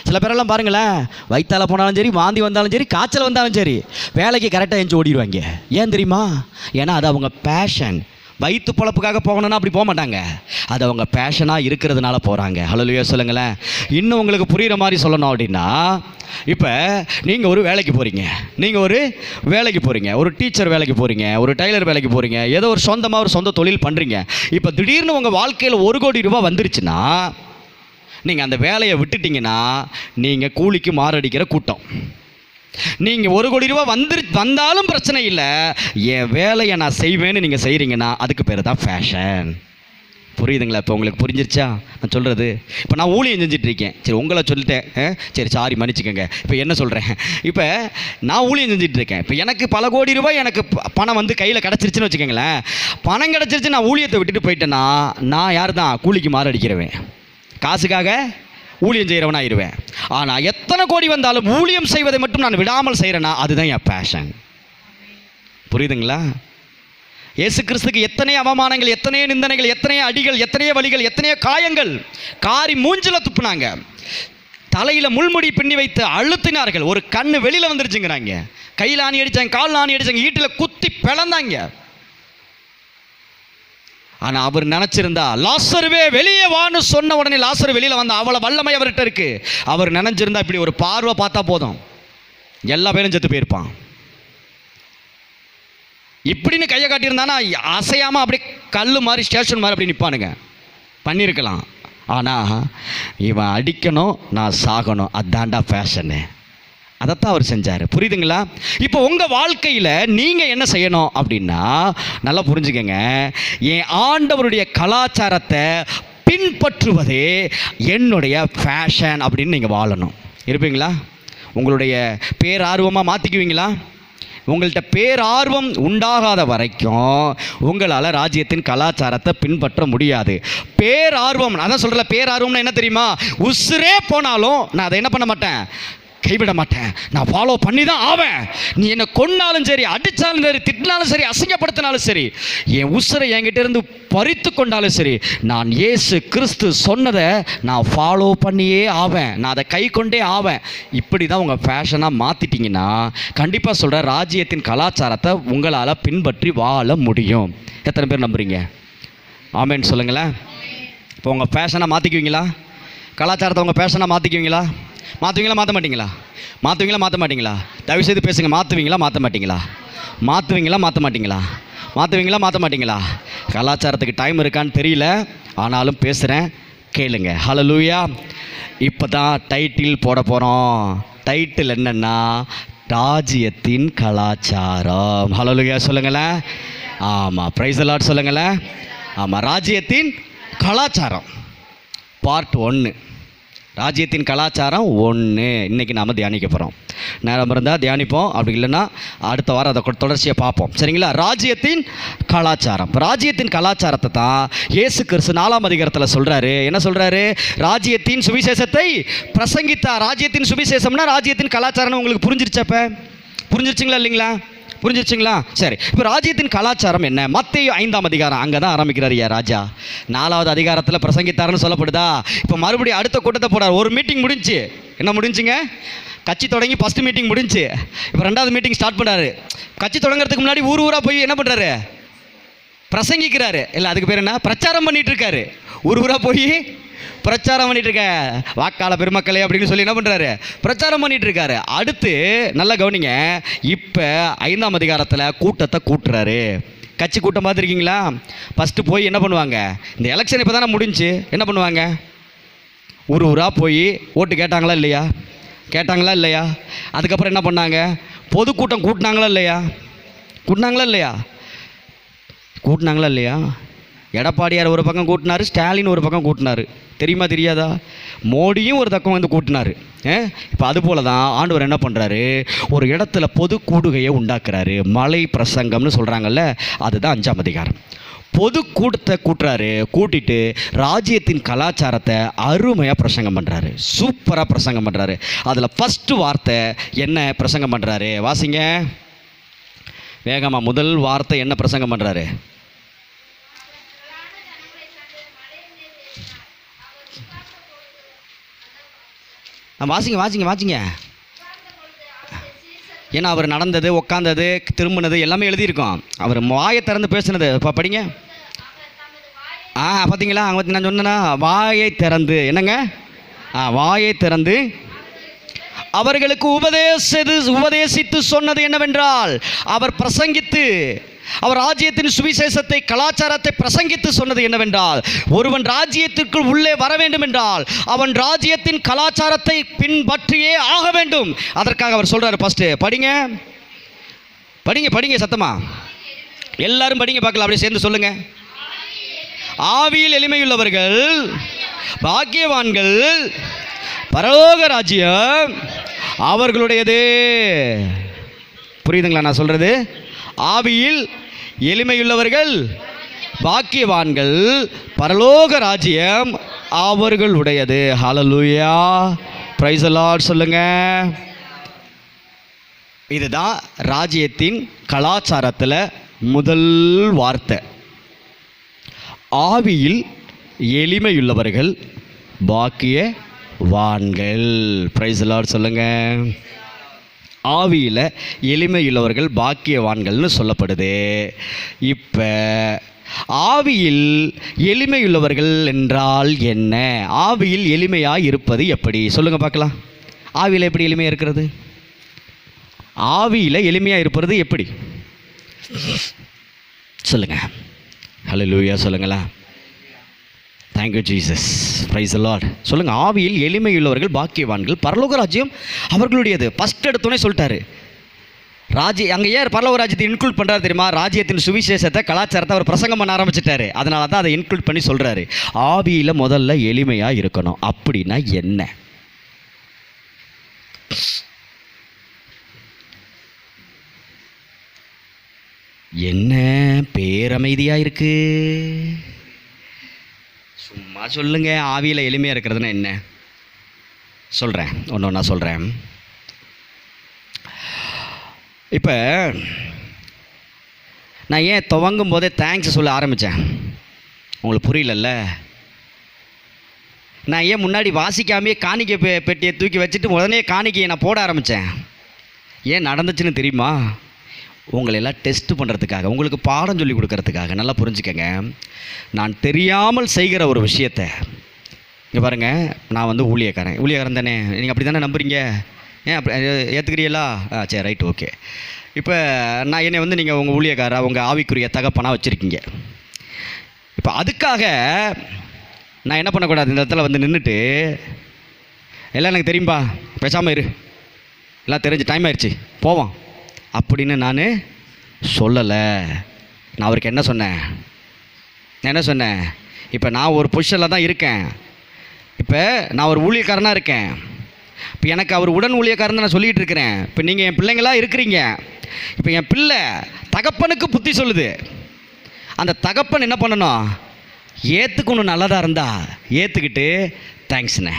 சில பேரெல்லாம் பாருங்களேன், வயிற்றால போனாலும் சரி, வாந்தி வந்தாலும் சரி, காய்ச்சல் வந்தாலும் சரி, வேலைக்கு கரெக்டாக எழுந்து ஓடிடுவாங்க. ஏன் தெரியுமா? ஏன்னா அது அவங்க பேஷன். வயிற்று பொழப்புக்காக போகணுன்னா அப்படி போக மாட்டாங்க, அது அவங்க பேஷனாக இருக்கிறதுனால போகிறாங்க. ஹல்லேலூயா சொல்லுங்களேன். இன்னும் உங்களுக்கு புரிகிற மாதிரி சொல்லணும் அப்படின்னா, இப்போ நீங்கள் ஒரு வேலைக்கு போகிறீங்க, ஒரு டீச்சர் வேலைக்கு போகிறீங்க, ஒரு டைலர் வேலைக்கு போகிறீங்க, ஏதோ ஒரு சொந்த தொழில் பண்ணுறீங்க. இப்போ திடீர்னு உங்கள் வாழ்க்கையில் 1 கோடி ரூபா வந்துருச்சுன்னா, நீங்கள் அந்த வேலையை விட்டுட்டிங்கன்னா நீங்கள் கூலிக்கு மாரடிக்கிற கூட்டம். நீங்கள் 1 கோடி ரூபா வந்தாலும் பிரச்சனை இல்லை, என் வேலையை நான் செய்வேன்னு நீங்கள் செய்கிறீங்கன்னா அதுக்கு பேர் தான் ஃபேஷன். புரியுதுங்களா? இப்போ உங்களுக்கு புரிஞ்சிருச்சா நான் சொல்கிறது? இப்போ நான் ஊழியம் செஞ்சிட்ருக்கேன், சரி உங்களை சொல்லிட்டேன், சரி சாரி மன்னிச்சுக்கோங்க. இப்போ என்ன சொல்கிறேன், இப்போ நான் ஊழியம் செஞ்சிட்ருக்கேன். இப்போ எனக்கு பல கோடி ரூபாய் எனக்கு பணம் வந்து கையில் கிடச்சிருச்சுன்னு வச்சுக்கோங்களேன். பணம் கிடச்சிருச்சு, நான் ஊழியத்தை விட்டுட்டு போயிட்டேன்னா நான் யார் தான்? கூலிக்கு மாரடிக்கிறவன், காசுக்காக ஊழியம் செய்கிறவன் ஆயிடுவேன். ஆனால் எத்தனை கோடி வந்தாலும் ஊழியம் செய்வதை மட்டும் நான் விடாமல் செய்கிறேன்னா அதுதான் என் பேஷன். புரியுதுங்களா? இயேசு கிறிஸ்துக்கு எத்தனையோ அவமானங்கள், எத்தனையோ நிந்தனைகள், எத்தனையோ அடிகள், எத்தனையோ வலிகள், எத்தனையோ காயங்கள், காரி மூஞ்சில துப்புனாங்க, தலையில் முள்முடி பின்னி வைத்து அழுத்தினார்கள், ஒரு கண்ணு வெளியில் வந்துருச்சுங்கிறாங்க, கையில் ஆணி அடித்தாங்க, காலில் ஆணி அடித்தாங்க, ஈட்டில் குத்தி பிளந்தாங்க. ஆனால் அவர் நினச்சிருந்தா லாசருவே வெளியே வான்னு சொன்ன உடனே லாசரு வெளியில் வந்தா, அவ்வளோ வல்லமை அவர்கிட்ட இருக்கு. அவர் நினைச்சிருந்தா இப்படி ஒரு பார்வை பார்த்தா போதும் எல்லா பேரும் செத்து போயிருப்பான். இப்படின்னு கையை காட்டியிருந்தானா அசையாமல் அப்படி கல் மாதிரி ஸ்டேஷன் மாதிரி அப்படி நிற்பானுங்க, பண்ணியிருக்கலாம். ஆனால் இவன் அடிக்கணும், நான் சாகணும், அதான்டா ஃபேஷனு. அதைத்தான் அவர் செஞ்சார். புரியுதுங்களா? இப்போ உங்கள் வாழ்க்கையில் நீங்கள் என்ன செய்யணும் அப்படின்னா, நல்லா புரிஞ்சுக்கங்க, என் ஆண்டவருடைய கலாச்சாரத்தை பின்பற்றுவதே என்னுடைய ஃபேஷன் அப்படின்னு நீங்கள் வாழணும். இருப்பீங்களா? உங்களுடைய பேரார்வமாக மாற்றிக்குவீங்களா? உங்கள்கிட்ட பேரார்வம் உண்டாகாத வரைக்கும் உங்களால் ராஜ்யத்தின் கலாச்சாரத்தை பின்பற்ற முடியாது. பேரார்வம், அதான் சொல்கிறேன், பேரார்வம்னா என்ன தெரியுமா? உசுரே போனாலும் நான் அதை என்ன பண்ண மாட்டேன், கைவிட மாட்டேன், நான் ஃபாலோ பண்ணி தான் ஆவேன். நீ என்னை கொன்னாலும் சரி, அடித்தாலும் சரி, திட்டினாலும் சரி, அசிங்கப்படுத்தினாலும் சரி, என் உசுரை என்கிட்ட இருந்து பறித்து கொண்டாலும் சரி, நான் இயேசு கிறிஸ்து சொன்னதை நான் ஃபாலோ பண்ணியே ஆவேன், நான் அதை கை கொண்டே ஆவேன். இப்படி தான் உங்கள் ஃபேஷனாக மாற்றிட்டிங்கன்னா கண்டிப்பாக சொல்கிறேன், ராஜ்யத்தின் கலாச்சாரத்தை உங்களால் பின்பற்றி வாழ முடியும். எத்தனை பேர் நம்புறீங்க? ஆமேன்னு சொல்லுங்களேன். இப்போ உங்கள் ஃபேஷனாக மாற்றிக்குவீங்களா? கலாச்சாரத்தை உங்கள் ஃபேஷனாக மாற்றிக்குவீங்களா? மாற்றுவீங்களா மாற்ற மாட்டிங்களா? மாற்றுவீங்களா மாற்ற மாட்டிங்களா? தயவுசெய்து பேசுங்க. மாற்றுவீங்களா மாற்ற மாட்டிங்களா? மாற்றுவீங்களா மாற்ற மாட்டிங்களா? மாற்றுவீங்களா மாற்ற மாட்டிங்களா? கலாச்சாரத்துக்கு டைம் இருக்கான்னு தெரியல, ஆனாலும் பேசுகிறேன், கேளுங்க. ஹல்லேலூயா. இப்போ தான் டைட்டில் போட போகிறோம். டைட்டில் என்னென்னா ராஜ்யத்தின் கலாச்சாரம். ஹல்லேலூயா சொல்லுங்களேன். ஆமாம், பிரைஸ் தி லார்ட் சொல்லுங்களேன். ஆமாம், ராஜ்யத்தின் கலாச்சாரம் பார்ட் 1. ராஜ்யத்தின் கலாச்சாரம் 1 இன்றைக்கி நாம் தியானிக்க போகிறோம். நேரம் இருந்தால் தியானிப்போம், அப்படி இல்லைன்னா அடுத்த வாரம் அதை தொடர்ச்சியாக பார்ப்போம். சரிங்களா? ராஜ்யத்தின் கலாச்சாரம். ராஜ்யத்தின் கலாச்சாரத்தை தான் இயேசு கிறிஸ்து 4ஆம் அதிகாரத்தில் சொல்கிறாரு. என்ன சொல்கிறாரு? ராஜ்யத்தின் சுவிசேஷத்தை பிரசங்கித்தார். ராஜ்யத்தின் சுவிசேஷம்னா ராஜ்யத்தின் கலாச்சாரம்னு உங்களுக்கு புரிஞ்சிருச்சப்ப? புரிஞ்சிருச்சுங்களா இல்லைங்களா? புரிஞ்சிருச்சுங்களா? சரி, இப்போ ராஜ்யத்தின் கலாச்சாரம் என்ன? மத்தேயு 5ஆம் அதிகாரம், அங்கே தான் ஆரம்பிக்கிறார் ஐயா ராஜா. 4வது அதிகாரத்தில் பிரசங்கித்தாருன்னு சொல்லப்படுதா? இப்போ மறுபடியும் அடுத்த கூட்டத்தை போடார். ஒரு மீட்டிங் முடிஞ்சு, என்ன முடிஞ்சுங்க? கட்சி தொடங்கி ஃபஸ்ட்டு மீட்டிங் முடிஞ்சு, இப்போ 2வது மீட்டிங் ஸ்டார்ட் பண்ணுறாரு. கட்சி தொடங்குறதுக்கு முன்னாடி ஊராக போய் என்ன பண்ணுறாரு? பிரசங்கிக்கிறாரு. இல்லை, அதுக்கு பேர் என்ன? பிரச்சாரம் பண்ணிகிட்டு இருக்காரு. ஊராக போய் பிரச்சாரம் பண்ணிட்டு இருக்க வாக்காள பெருமக்களே அப்படின்னு சொல்லி என்ன பண்ணுறாரு? பிரச்சாரம் பண்ணிட்டு இருக்காரு. அடுத்து நல்லா கவனிங்க, இப்போ 5ஆம் அதிகாரத்தில் கூட்டத்தை கூட்டுறாரு. கட்சி கூட்டம் பார்த்துருக்கீங்களா? ஃபஸ்ட்டு போய் என்ன பண்ணுவாங்க? இந்த எலெக்ஷன் இப்போ தானே முடிஞ்சு, என்ன பண்ணுவாங்க? ஊராக போய் ஓட்டு கேட்டாங்களா இல்லையா? கேட்டாங்களா இல்லையா? அதுக்கப்புறம் என்ன பண்ணாங்க? பொதுக்கூட்டம் கூட்டினாங்களா இல்லையா? கூட்டினாங்களா இல்லையா? கூட்டினாங்களா இல்லையா? எடப்பாடியார் ஒரு பக்கம் கூட்டினார், ஸ்டாலின் ஒரு பக்கம் கூட்டினார். தெரியுமா தெரியாதா? மோடியும் ஒரு பக்கம் வந்து கூட்டினார். இப்போ அதுபோல தான் ஆண்டவர் என்ன பண்ணுறாரு? ஒரு இடத்துல பொது கூடுகையை உண்டாக்குறாரு. மலை பிரசங்கம்னு சொல்கிறாங்கல்ல, அதுதான் 5ஆம் அதிகாரம். பொது கூட்டத்தை கூட்டுறாரு. கூட்டிட்டு ராஜ்யத்தின் கலாச்சாரத்தை அருமையாக பிரசங்கம் பண்ணுறாரு. சூப்பராக பிரசங்கம் பண்ணுறாரு. அதில் ஃபஸ்ட்டு வார்த்தை என்ன பிரசங்கம் பண்ணுறாரு? வாசிங்க வேகமாக. முதல் வார்த்தை என்ன பிரசங்கம் பண்ணுறாரு? வாசிங்க வாசிங்க வாசிங்க. ஏன்னா அவர் நடந்தது, உட்காந்தது, திரும்பினது எல்லாமே எழுதியிருக்கோம். அவர் வாயை திறந்து பேசுனது இப்போ படிங்க. பார்த்தீங்களா? அங்கே நான் சொன்னேன்னா வாயை திறந்து, என்னங்க? வாயை திறந்து அவர்களுக்கு உபதேசித்து சொன்னது என்னவென்றால், அவர் பிரசங்கித்து, அவர் ராஜ்யத்தின் சுவிசேஷத்தை கலாச்சாரத்தை பிரசங்கித்து சொன்னது என்னவென்றால், ஒருவன் ராஜ்யத்திற்குள் உள்ளே வர வேண்டும் என்றால் அவன் ராஜ்யத்தின் கலாச்சாரத்தை பின்பற்றியே ஆக வேண்டும். அதற்காக அவர் சொல்றாரு. ஃபர்ஸ்ட் படிங்க படிங்க படிங்க சத்தமா எல்லாரும் படிங்க பார்க்கலாம். அப்படியே சேர்ந்து சொல்லுங்க. ஆவியில் எளிமையுள்ளவர்கள் பாக்கியவான்கள், பரலோக ராஜ்யம் அவர்களுடையது. புரியுதுங்களா நான் சொல்றது? ஆவியில் எளிமையுள்ளவர்கள் பாக்கியவான்கள், பரலோக ராஜ்யம் அவர்களுடையது. ஹல்லேலூயா, பிரைஸ் தி லார்ட் சொல்லுங்க. இதுதான் ராஜ்யத்தின் கலாச்சாரத்தில் முதல் வார்த்தை. ஆவியில் எளிமையுள்ளவர்கள் பாக்கியவான்கள். பிரைஸ் தி லார்ட் சொல்லுங்க. ஆவியில் எளிமையுள்ளவர்கள் பாக்கியவான்கள்னு சொல்லப்படுது. இப்போ ஆவியில் எளிமையுள்ளவர்கள் என்றால் என்ன? ஆவியில் எளிமையாக இருப்பது எப்படி? சொல்லுங்கள் பார்க்கலாம். ஆவியில் எப்படி எளிமையாக இருக்கிறது? ஆவியில் எளிமையாக இருப்பது எப்படி? சொல்லுங்கள். ஹல்லேலூயா சொல்லுங்களா. Thank you Jesus, price the Lord. சொல்லுங்கள். ஆவியில் எளிமையுள்ளவர்கள் பாக்கியவான்கள், பரலோக ராஜ்யம் அவர்களுடையது. ஃபஸ்ட் எடுத்தோன்னே சொல்லிட்டாரு. அங்கே ஏன் பரலோக ராஜ்யத்தை இன்க்ளூட் பண்ணுறாரு தெரியுமா? ராஜ்யத்தின் சுவிசேஷத்தை, கலாச்சாரத்தை அவர் பிரசங்கம் பண்ண ஆரம்பிச்சிட்டாரு. அதனால தான் அதை இன்க்ளூட் பண்ணி சொல்கிறாரு. ஆவியில் முதல்ல எளிமையாக இருக்கணும். அப்படின்னா என்ன? என்ன பேரமைதியாக இருக்கு? சும்மா சொல்லுங்க. ஆவியில் எளிமையாக இருக்கிறதுனா என்ன? சொல்கிறேன், ஒன்று ஒன்றா சொல்கிறேன். இப்போ நான் ஏன் துவங்கும் போதே தேங்க்ஸ் சொல்ல ஆரம்பித்தேன்? உங்களுக்கு புரியலல்ல? நான் ஏன் முன்னாடி வாசிக்காமே காணிக்கை பெட்டியை தூக்கி வச்சுட்டு உடனே காணிக்கையை நான் போட ஆரம்பித்தேன்? ஏன் நடந்துச்சுன்னு தெரியுமா? உங்களெல்லாம் டெஸ்ட் பண்ணுறதுக்காக, உங்களுக்கு பாடம் சொல்லி கொடுக்கறதுக்காக. நல்லா புரிஞ்சுக்கங்க. நான் தெரியாமல் செய்கிற ஒரு விஷயத்தை, இங்கே பாருங்கள், நான் ஊழியக்காரன் தானே? நீங்கள் அப்படி தானே நம்புறீங்க? ஏன் அப்படி ஏற்றுக்கிறீங்களா? சரி, ரைட், ஓகே. இப்போ நான் என்னை நீங்கள் உங்கள் ஊழியக்காரா, உங்கள் ஆவிக்குரிய தகப்பனாக வச்சுருக்கீங்க. இப்போ அதுக்காக நான் என்ன பண்ணக்கூடாது? இந்த இடத்துல நின்றுட்டு எல்லாம் எனக்கு தெரியும்பா, பேசாமல் இரு, எல்லாம் தெரிஞ்சு டைம் ஆயிடுச்சு போவோம் அப்படின்னு நான் சொல்லலை. நான் அவருக்கு என்ன சொன்னேன்? இப்போ நான் ஒரு பொசிஷனில் தான் இருக்கேன். இப்போ நான் ஒரு ஊழியக்காரனாக இருக்கேன். இப்போ எனக்கு அவர் உடன் ஊழியக்காரன் நான் சொல்லிகிட்டு இருக்கிறேன். இப்போ நீங்கள் என் பிள்ளைங்களாக இருக்கிறீங்க. இப்போ என் பிள்ளை தகப்பனுக்கு புத்தி சொல்லுது. அந்த தகப்பன் என்ன பண்ணணும்? ஏற்றுக்கணும். நல்லதாக இருந்தால் ஏற்றுக்கிட்டு தேங்க்ஸ்ண்ணே.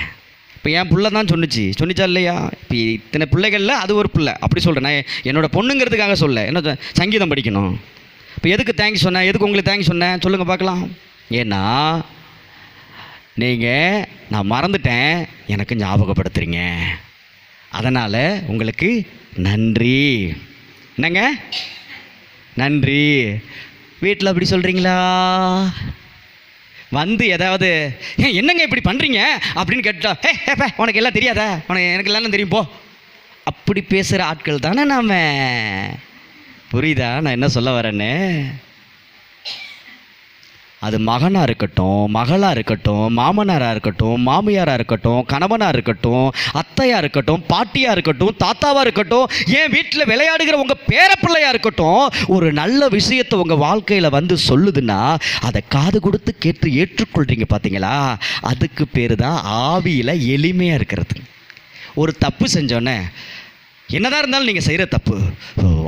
இப்போ என் பிள்ளை தான் சொன்னிச்சா இல்லையா? இப்போ இத்தனை பிள்ளைகளில் அது ஒரு பிள்ளை. அப்படி சொல்கிறேன். நான் என்னோடய பொண்ணுங்கிறதுக்காக என்ன சங்கீதம் படிக்கணும். இப்போ எதுக்கு தேங்க்ஸ் சொன்னேன்? எதுக்கு உங்களுக்கு தேங்க்ஸ் சொன்னேன்? சொல்லுங்கள் பார்க்கலாம். ஏன்னா நீங்கள் நான் மறந்துட்டேன், எனக்கு ஞாபகப்படுத்துறீங்க. அதனால் உங்களுக்கு நன்றி. என்னங்க நன்றி? வீட்டில் அப்படி சொல்கிறீங்களா? ஏதாவது என்னங்க இப்படி பண்ணுறீங்க அப்படின்னு கேட்டா, உனக்கு எல்லாம் தெரியாதா? எனக்கு எல்லாம் தெரியும் போ, அப்படி பேசுகிற ஆட்கள் தானே நாம. புரியுதா நான் என்ன சொல்ல வரேன்னு? அது மகனாக இருக்கட்டும், மகளாக இருக்கட்டும், மாமனாராக இருக்கட்டும், மாமியாராக இருக்கட்டும், கணவனாக இருக்கட்டும், அத்தையாக இருக்கட்டும், பாட்டியாக இருக்கட்டும், தாத்தாவாக இருக்கட்டும், ஏன் வீட்டில் விளையாடுகிற உங்கள் பேரப்பிள்ளையாக இருக்கட்டும், ஒரு நல்ல விஷயத்தை உங்கள் வாழ்க்கையில் சொல்லுதுன்னா அதை காது கொடுத்து கேட்டு ஏற்றுக்கொள்கிறீங்க. பார்த்தீங்களா? அதுக்கு பேர் தான் ஆவியில் எளிமையாக இருக்கிறது. ஒரு தப்பு செஞ்சோன்னே, என்னதான் இருந்தாலும் நீங்கள் செய்கிற தப்பு,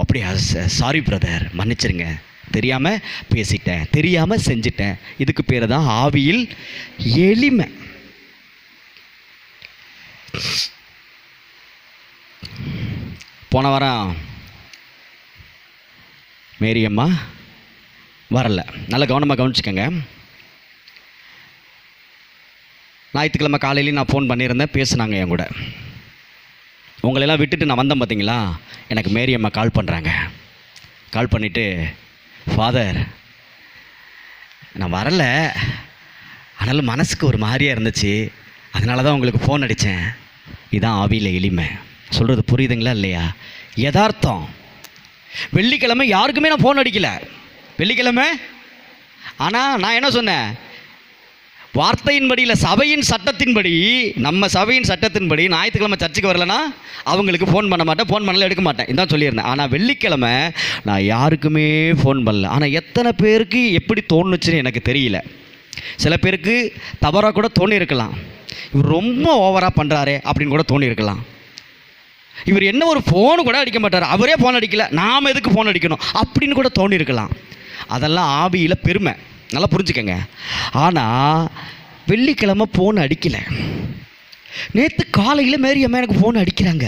அப்படியா, சாரி பிரதர், மன்னிச்சிருங்க, தெரியாமல் பேசிட்டேன், தெரியாமல் செஞ்சிட்டேன். இதுக்கு பேர் தான் ஆவியில் எளிமை. போன வாரம் மேரியம்மா வரல. நல்லா கவனமாக கவனிச்சுக்கோங்க. ஞாயிற்றுக்கிழமை காலையிலையும் நான் ஃபோன் பண்ணியிருந்தேன், பேசுனாங்க என் கூட. உங்களெல்லாம் விட்டுட்டு நான் வந்தேன் பார்த்தீங்களா? எனக்கு மேரியம்மா கால் பண்ணுறாங்க. கால் பண்ணிவிட்டு, ஃபாதர் நான் வரல, ஆனாலும் மனசுக்கு ஒரு மாதிரியாக இருந்துச்சு, அதனால தான் உங்களுக்கு ஃபோன் அடித்தேன். இதுதான் ஆவியில் எளிமை. சொல்கிறது புரியுதுங்களா இல்லையா? யதார்த்தம். வெள்ளிக்கிழமை யாருக்குமே நான் ஃபோன் அடிக்கலை, வெள்ளிக்கிழமை. ஆனால் நான் என்ன சொன்னேன்? வார்த்தையின்படி இல்லை, சபையின் சட்டத்தின்படி, நம்ம சபையின் சட்டத்தின்படி ஞாயிற்றுக்கிழமை சர்ச்சுக்கு வரலன்னா அவங்களுக்கு ஃபோன் பண்ண மாட்டேன், ஃபோன் பண்ணல எடுக்க மாட்டேன், இதான் சொல்லியிருந்தேன். ஆனால் வெள்ளிக்கிழமை நான் யாருக்குமே ஃபோன் பண்ணல. ஆனால் எத்தனை பேருக்கு எப்படி தோணுச்சுன்னு எனக்கு தெரியல. சில பேருக்கு தவறாக கூட தோணி இருக்கலாம், இவர் ரொம்ப ஓவராக பண்ணுறாரே அப்படின்னு கூட தோணி இருக்கலாம். இவர் என்ன ஒரு ஃபோனு கூட அடிக்க மாட்டார், அவரே ஃபோன் அடிக்கல, நாம் எதுக்கு ஃபோன் அடிக்கணும் அப்படின்னு கூட தோணி இருக்கலாம். அதெல்லாம் ஆவியில் பெருமை, நல்லா புரிஞ்சுக்கங்க. ஆனால் வெள்ளிக்கிழமை ஃபோன் அடிக்கலை, நேற்று காலையில் மேரி அம்மா எனக்கு ஃபோன் அடிக்கிறாங்க.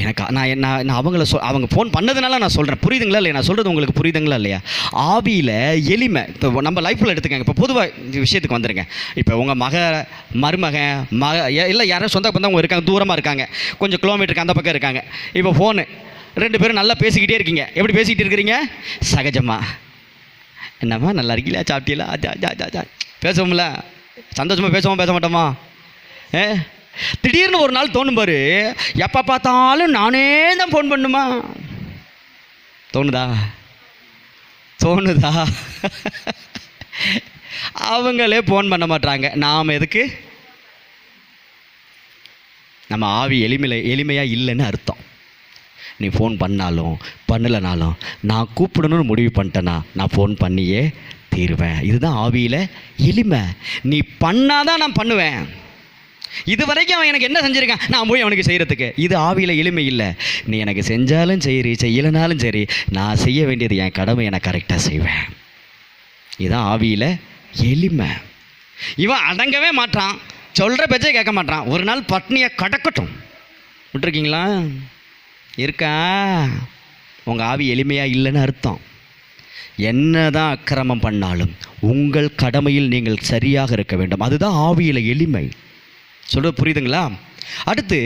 எனக்கு நான் அவங்கள அவங்க ஃபோன் பண்ணதுனால நான் சொல்கிறேன், புரியுதுங்களா இல்லையா? நான் சொல்கிறது உங்களுக்கு புரியுதுங்களா இல்லையா? ஆவியில் எளிமை. இப்போ நம்ம லைஃப்பில் எடுத்துக்கங்க, இப்போ பொதுவாக விஷயத்துக்கு வந்துடுங்க. இப்போ உங்கள் மருமகன் இல்லை யாரும் சொந்த பந்தவங்க இருக்காங்க, தூரமாக இருக்காங்க, கொஞ்சம் கிலோமீட்டருக்கு அந்த பக்கம் இருக்காங்க. இப்போ ஃபோனு 2 பேரும் நல்லா பேசிக்கிட்டே இருக்கீங்க. எப்படி பேசிக்கிட்டு இருக்கிறீங்க? சகஜமாக, என்னம்மா நல்லா இருக்கீங்களா, சாப்பிட்டீங்களா, பேசுவோம்ல, சந்தோஷமாக பேசுவோம், பேச மாட்டோமா? திடீர்னு ஒரு நாள் தோணும் பாரு, எப்போ பார்த்தாலும் நானே தான் ஃபோன் பண்ணுமா? தோணுதா? அவங்களே ஃபோன் பண்ண மாட்டாங்க. நாம் எதுக்கு? நம்ம ஆவி எளிமையாக இல்லைன்னு அர்த்தம். நீ ஃபோன் பண்ணாலும் பண்ணலைனாலும் நான் கூப்பிடணும்னு முடிவு பண்ணிட்டேன்னா நான் ஃபோன் பண்ணியே தீருவேன். இதுதான் ஆவியில் எளிமை. நீ பண்ணாதான் நான் பண்ணுவேன். இது வரைக்கும் அவன் எனக்கு என்ன செஞ்சுருக்கான், நான் போய் அவனுக்கு செய்கிறதுக்கு. இது ஆவியில் எளிமை இல்லை. நீ எனக்கு செஞ்சாலும் சரி, செய்யலைனாலும் சரி, நான் செய்ய வேண்டியது என் கடமை, நான் கரெக்டாக செய்வேன். இதுதான் ஆவியில் எளிமை. இவன் அடங்கவே மாட்டான், சொல்கிற பேச்சே கேட்க மாட்டான். ஒரு நாள் பட்னியை கடக்கட்டும் விட்டுருக்கீங்களா? இருக்கா? உங்கள் ஆவி எளிமையாக இல்லைன்னு அர்த்தம். என்னதான் அக்கிரமம் பண்ணாலும் உங்கள் கடமையில் நீங்கள் சரியாக இருக்க வேண்டும். அதுதான் ஆவியில் எளிமை. சொல்கிறது புரியுதுங்களா? அடுத்து,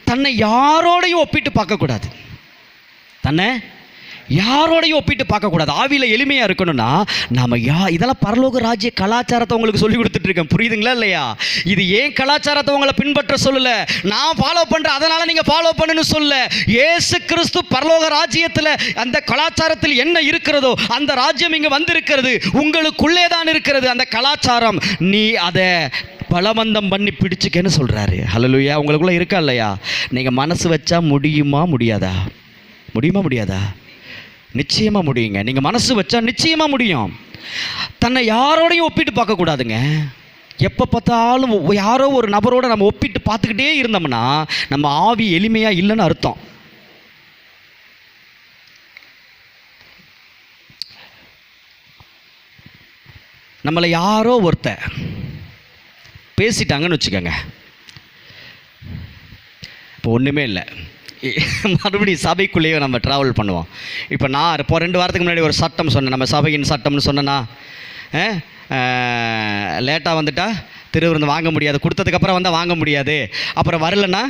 தன்னை யாரோடையும் ஒப்பிட்டு பார்க்கக்கூடாது. தன்னை யாரோடையும் ஒப்பிட்டு பார்க்கக்கூடாது. ஆவியில் எளிமையாக இருக்கணும்னா நாம் இதெல்லாம் பரலோக ராஜ்ய கலாச்சாரத்தை உங்களுக்கு சொல்லி கொடுத்துட்ருக்கேன். புரியுதுங்களா இல்லையா? இது ஏன் கலாச்சாரத்தை உங்களை பின்பற்ற சொல்லலை, நான் ஃபாலோ பண்ணுறேன் அதனால் நீங்கள் ஃபாலோ பண்ணுன்னு சொல்ல. இயேசு கிறிஸ்து பரலோக ராஜ்யத்தில் அந்த கலாச்சாரத்தில் என்ன இருக்கிறதோ அந்த ராஜ்யம் இங்கே வந்திருக்கிறது, உங்களுக்குள்ளே தான் இருக்கிறது அந்த கலாச்சாரம். நீ அதை பலவந்தம் பண்ணி பிடிச்சிக்கன்னு சொல்கிறாரு. ஹல்லேலூயா. உங்களுக்குள்ளே இருக்கா இல்லையா? நீங்கள் மனசு வச்சா முடியுமா முடியாதா? நிச்சயமாக முடியுங்க. நீங்கள் மனசு வச்சா நிச்சயமாக முடியும். தன்னை யாரோடையும் ஒப்பிட்டு பார்க்கக்கூடாதுங்க. எப்போ பார்த்தாலும் யாரோ ஒரு நபரோடு நம்ம ஒப்பிட்டு பார்த்துக்கிட்டே இருந்தோம்னா நம்ம ஆவி எளிமையாக இல்லைன்னு அர்த்தம். நம்மளை யாரோ ஒருத்தர் பேசிட்டாங்கன்னு வச்சுக்கோங்க, இப்போ ஒன்றுமே இல்லை, மறுபடியும் சபைக்குள்ளேயே நம்ம ட்ராவல் பண்ணுவோம். இப்போ நான் இப்போ 2 வாரத்துக்கு முன்னாடி ஒரு சட்டம் சொன்னேன், நம்ம சபையின் சட்டம்னு சொன்னேன்னா, லேட்டாக வந்துட்டா திருவிருந்து வாங்க முடியாது, கொடுத்ததுக்கப்புறம் வந்தால் வாங்க முடியாது, அப்புறம் வரலன்னா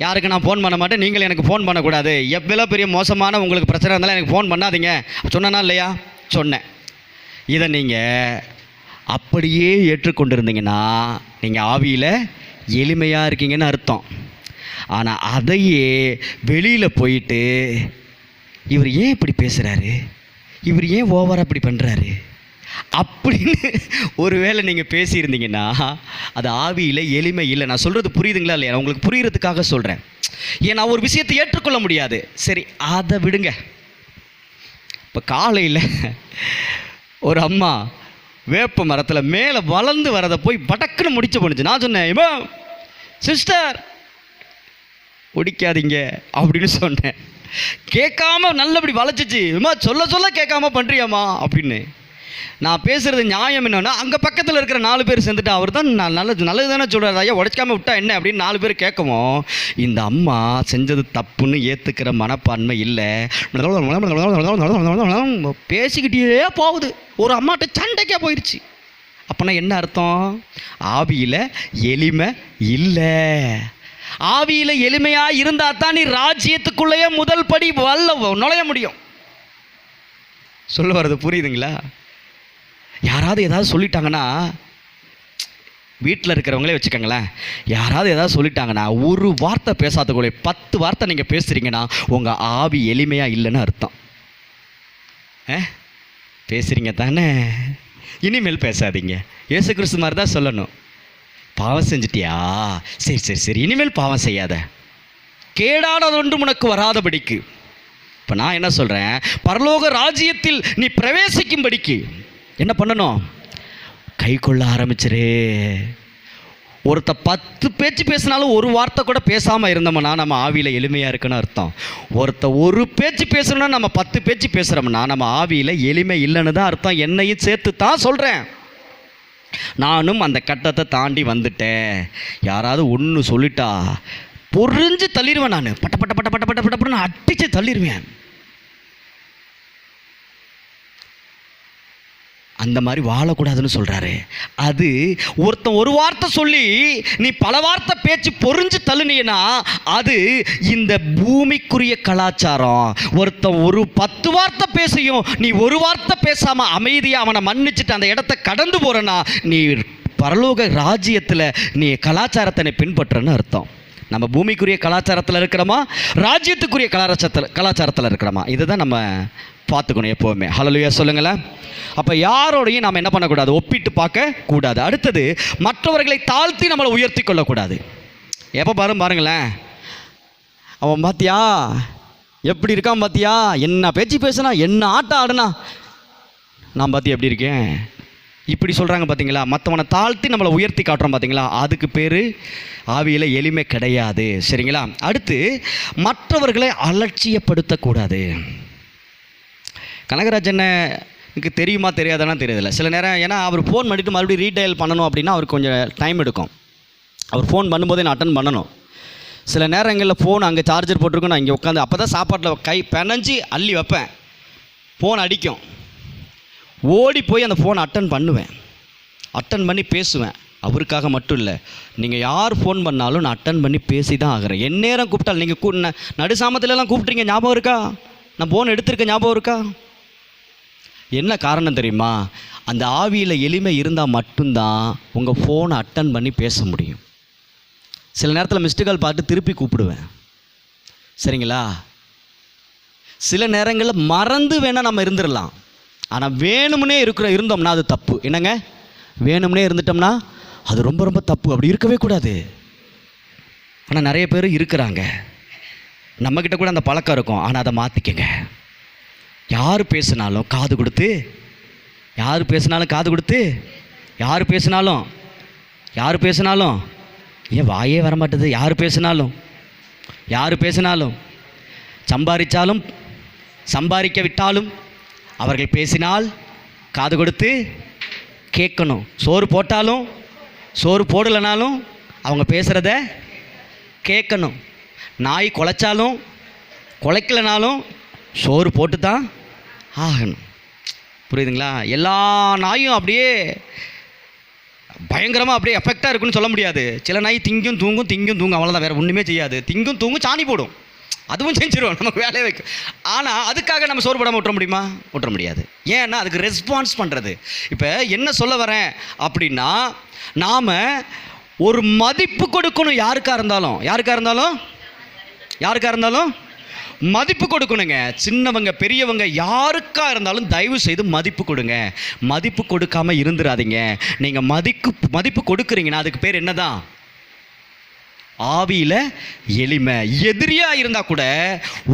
யாருக்கு நான் ஃபோன் பண்ண மாட்டேன், நீங்கள் எனக்கு ஃபோன் பண்ணக்கூடாது, எவ்வளோ பெரிய மோசமான உங்களுக்கு பிரச்சனை இருந்தாலும் எனக்கு ஃபோன் பண்ணாதீங்க சொன்னேன்னா இல்லையா? சொன்னேன். இதை நீங்கள் அப்படியே ஏற்றுக்கொண்டிருந்தீங்கன்னா நீங்கள் ஆவியில் எளிமையாக இருக்கீங்கன்னு அர்த்தம். ஆனால் அதையே வெளியில் போயிட்டு இவர் ஏன் இப்படி பேசுகிறாரு, இவர் ஏன் ஓவராக இப்படி பண்ணுறாரு அப்படின்னு ஒருவேளை நீங்கள் பேசியிருந்தீங்கன்னா அது ஆவியில் எளிமை இல்லை. நான் சொல்கிறது புரியுதுங்களா இல்லையா? நான் உங்களுக்கு புரிகிறதுக்காக சொல்கிறேன். ஏன் நான் ஒரு விஷயத்தை ஏற்றுக்கொள்ள முடியாது, சரி அதை விடுங்க. இப்போ காலையில் ஒரு அம்மா வேப்ப மரத்தில் மேலே வளர்ந்து வரதை போய் வடக்குன்னு முடிச்சு போணுச்சு. நான் சொன்னேன், இம்மா சிஸ்டர் ஒடிக்காதீங்க அப்படின்னு சொன்னேன். கேட்காம நல்லபடி வளைச்சிச்சு, இம்மா சொல்ல கேட்காம பண்ணுறியாம்மா அப்படின்னு. நான் பேசுகிறது நியாயம் என்னன்னா, அங்கே பக்கத்தில் இருக்கிற 4 பேர் சேர்ந்துட்டு அவர் தான் நல்லது தானே சொல்கிறார், ஐயா உடைக்காமல் விட்டா என்ன அப்படின்னு 4 பேர் கேட்கவும் இந்த அம்மா செஞ்சது தப்புன்னு ஏற்றுக்கிற மனப்பான்மை இல்லை. பேசிக்கிட்டே போகுது, ஒரு அம்மாட்ட சண்டைக்கே போயிடுச்சு. அப்போனா என்ன அர்த்தம்? ஆவியில் எளிமை இல்லை. ஆவியில் எளிமையாக இருந்தால் தான் நீ ராஜ்யத்துக்குள்ளேயே முதல் படி நுழைய முடியும். சொல்ல வர்றது புரியுதுங்களா? யாராவது ஏதாவது சொல்லிட்டாங்கன்னா, வீட்டில் இருக்கிறவங்களே வச்சுக்கோங்களேன், யாராவது ஏதாவது சொல்லிட்டாங்கன்னா ஒரு வார்த்தை பேசாதக்குள்ளே 10 வார்த்தை நீங்கள் பேசுகிறீங்கன்னா உங்கள் ஆவி எளிமையாக இல்லைன்னு அர்த்தம். பேசுகிறீங்க தானே? இனிமேல் பேசாதீங்க. இயேசு கிறிஸ்து மாதிரி தான் சொல்லணும். பாவம் செஞ்சிட்டியா, சரி இனிமேல் பாவம் செய்யாத, கேடானது ஒன்றும் உனக்கு வராதபடிக்கு. இப்போ நான் என்ன சொல்கிறேன், பரலோக ராஜ்யத்தில் நீ பிரவேசிக்கும்படிக்கு என்ன பண்ணணும்? கை கொள்ள ஆரம்பிச்சிரு. ஒருத்த 10 பேச்சு பேசினாலும் ஒரு வார்த்தை கூட பேசாமல் இருந்தோம்னா நம்ம ஆவியில் எளிமையாக இருக்குன்னு அர்த்தம். ஒருத்த ஒரு பேச்சு பேசணும்னா நம்ம 10 பேச்சு பேசுகிறோம்னா நம்ம ஆவியில் எளிமை இல்லைன்னு தான் அர்த்தம். என்னையும் சேர்த்து தான் சொல்கிறேன். நானும் அந்த கட்டத்தை தாண்டி வந்துட்டேன். யாராவது ஒன்று சொல்லிட்டா பொறிஞ்சு தள்ளிடுவேன். நான் பட்ட பட்ட பட்ட பட்ட பட்ட பட்டன்னு அடித்து தள்ளிடுவேன். அந்த மாதிரி வாழக்கூடாதுன்னு சொல்கிறாரு. அது ஒருத்தன் ஒரு வார்த்தை சொல்லி நீ பல வார்த்தை பேச்சு பொறிஞ்சு தள்ளுனீன்னா அது இந்த பூமிக்குரிய கலாச்சாரம். ஒருத்தன் ஒரு 10 வார்த்தை பேசியும் நீ ஒரு வார்த்தை பேசாமல் அமைதியாக அவனை மன்னிச்சுட்டு அந்த இடத்த கடந்து போகிறனா நீ பரலோக ராஜ்யத்தில் நீ கலாச்சாரத்தை பின்பற்றன்னு அர்த்தம். நம்ம பூமிக்குரிய கலாச்சாரத்தில் இருக்கிறோமா, ராஜ்யத்துக்குரிய கலாச்சாரத்தில் இருக்கிறோமா, இதுதான் நம்ம பார்த்துக்கணும் எப்போவுமே. ஹல்லேலூயா சொல்லுங்களேன். அப்போ யாரோடையும் நாம் என்ன பண்ணக்கூடாது? ஒப்பிட்டு பார்க்க கூடாது. அடுத்தது, மற்றவர்களை தாழ்த்தி நம்மளை உயர்த்தி கொள்ளக்கூடாது. எப்போ பாருங்களேன், அவன் பார்த்தியா எப்படி இருக்கான், பார்த்தியா என்ன பேச்சு பேசுனா, என்ன ஆட்டம் ஆடுனா, நான் பார்த்தியா எப்படி இருக்கேன், இப்படி சொல்கிறாங்க பார்த்தீங்களா. மற்றவனை தாழ்த்தி நம்மளை உயர்த்தி காட்டுறோம் பார்த்தீங்களா, அதுக்கு பேர் ஆவியில் எளிமை கிடையாது. சரிங்களா. அடுத்து, மற்றவர்களை அலட்சியப்படுத்தக்கூடாது. கனகராஜனுக்கு தெரியுமா தெரியாதானா தெரியதில்லை. சில நேரம் ஏன்னா அவர் ஃபோன் பண்ணிவிட்டு மறுபடியும் ரீடைல் பண்ணணும் அப்படின்னா அவருக்கு கொஞ்சம் டைம் எடுக்கும். அவர் ஃபோன் பண்ணும்போதே நான் அட்டன் பண்ணணும். சில நேரங்களில் ஃபோன் அங்கே சார்ஜர் போட்டிருக்கோம், நான் இங்கே உட்காந்து அப்போ தான் சாப்பாட்டில் கை பெனஞ்சி அள்ளி வைப்பேன். ஃபோன் அடிக்கும், ஓடி போய் அந்த ஃபோன் அட்டன் பண்ணுவேன், அட்டன் பண்ணி பேசுவேன். அவருக்காக மட்டும் இல்லை, நீங்கள் யார் ஃபோன் பண்ணாலும் நான் அட்டன் பண்ணி பேசி தான் ஆகிறேன். என் நேரம் கூப்பிட்டால் நீங்கள் நடுசாமத்துலலாம் கூப்பிட்றீங்க, ஞாபகம் இருக்கா? நான் ஃபோன் எடுத்திருக்கேன், ஞாபகம் இருக்கா? என்ன காரணம் தெரியுமா? அந்த ஆவியில் எளிமை இருந்தால் மட்டும்தான் உங்கள் ஃபோனை அட்டன் பண்ணி பேச முடியும். சில நேரத்தில் மிஸ்டு கால் பார்த்து திருப்பி கூப்பிடுவேன். சரிங்களா. சில நேரங்களில் மறந்து வேணால் நம்ம இருந்துடலாம். ஆனால் வேணும்னே இருந்தோம்னா அது தப்பு. என்னங்க, வேணும்னே இருந்துட்டோம்னா அது ரொம்ப ரொம்ப தப்பு. அப்படி இருக்கவே கூடாது. ஆனால் நிறைய பேர் இருக்கிறாங்க, நம்மக்கிட்ட கூட அந்த பழக்கம் இருக்கும். ஆனால் அதை மாற்றிக்கங்க. யார் பேசினாலும் காது கொடுத்து, யார் பேசினாலும் காது கொடுத்து, யார் பேசினாலும் ஏன் வாயே வரமாட்டேது, யார் பேசினாலும் சம்பாதிச்சாலும் சம்பாதிக்க விட்டாலும் அவர்கள் பேசினால் காது கொடுத்து கேட்கணும். சோறு போட்டாலும் சோறு போடலைனாலும் அவங்க பேசுகிறத கேட்கணும். நாய் குலைச்சாலும் குலைக்கலைனாலும் சோறு போட்டு தான் ஆகணும். புரியுதுங்களா. எல்லா நாயும் அப்படியே பயங்கரமாக அப்படியே எஃபெக்டாக இருக்குன்னு சொல்ல முடியாது. சில நாய் திங்கும் தூங்கும் அவ்வளோதான், வேறு ஒன்றுமே செய்யாது. திங்கும் தூங்கும் சாணி போடும், அதுவும் செஞ்சிடும், நமக்கு வேலையை வைக்கும். ஆனால் அதுக்காக நம்ம சோறு போடாமல் விட்டுற முடியுமா? விட்டுற முடியாது. ஏன்னா அதுக்கு ரெஸ்பான்ஸ் பண்ணுறது. இப்போ என்ன சொல்ல வரேன் அப்படின்னா, நாம் ஒரு மதிப்பு கொடுக்கணும். யாருக்காக இருந்தாலும் மதிப்பு கொடுக்கணுங்க. சின்னவங்க பெரியவங்க யாருக்கா இருந்தாலும் தயவு செய்து மதிப்பு கொடுங்க. மதிப்பு கொடுக்காம இருந்துடாதீங்க. நீங்கள் மதிப்பு கொடுக்குறீங்கன்னா அதுக்கு பேர் என்னதான்? ஆவியில் எளிமை. எதிரியாக இருந்தால் கூட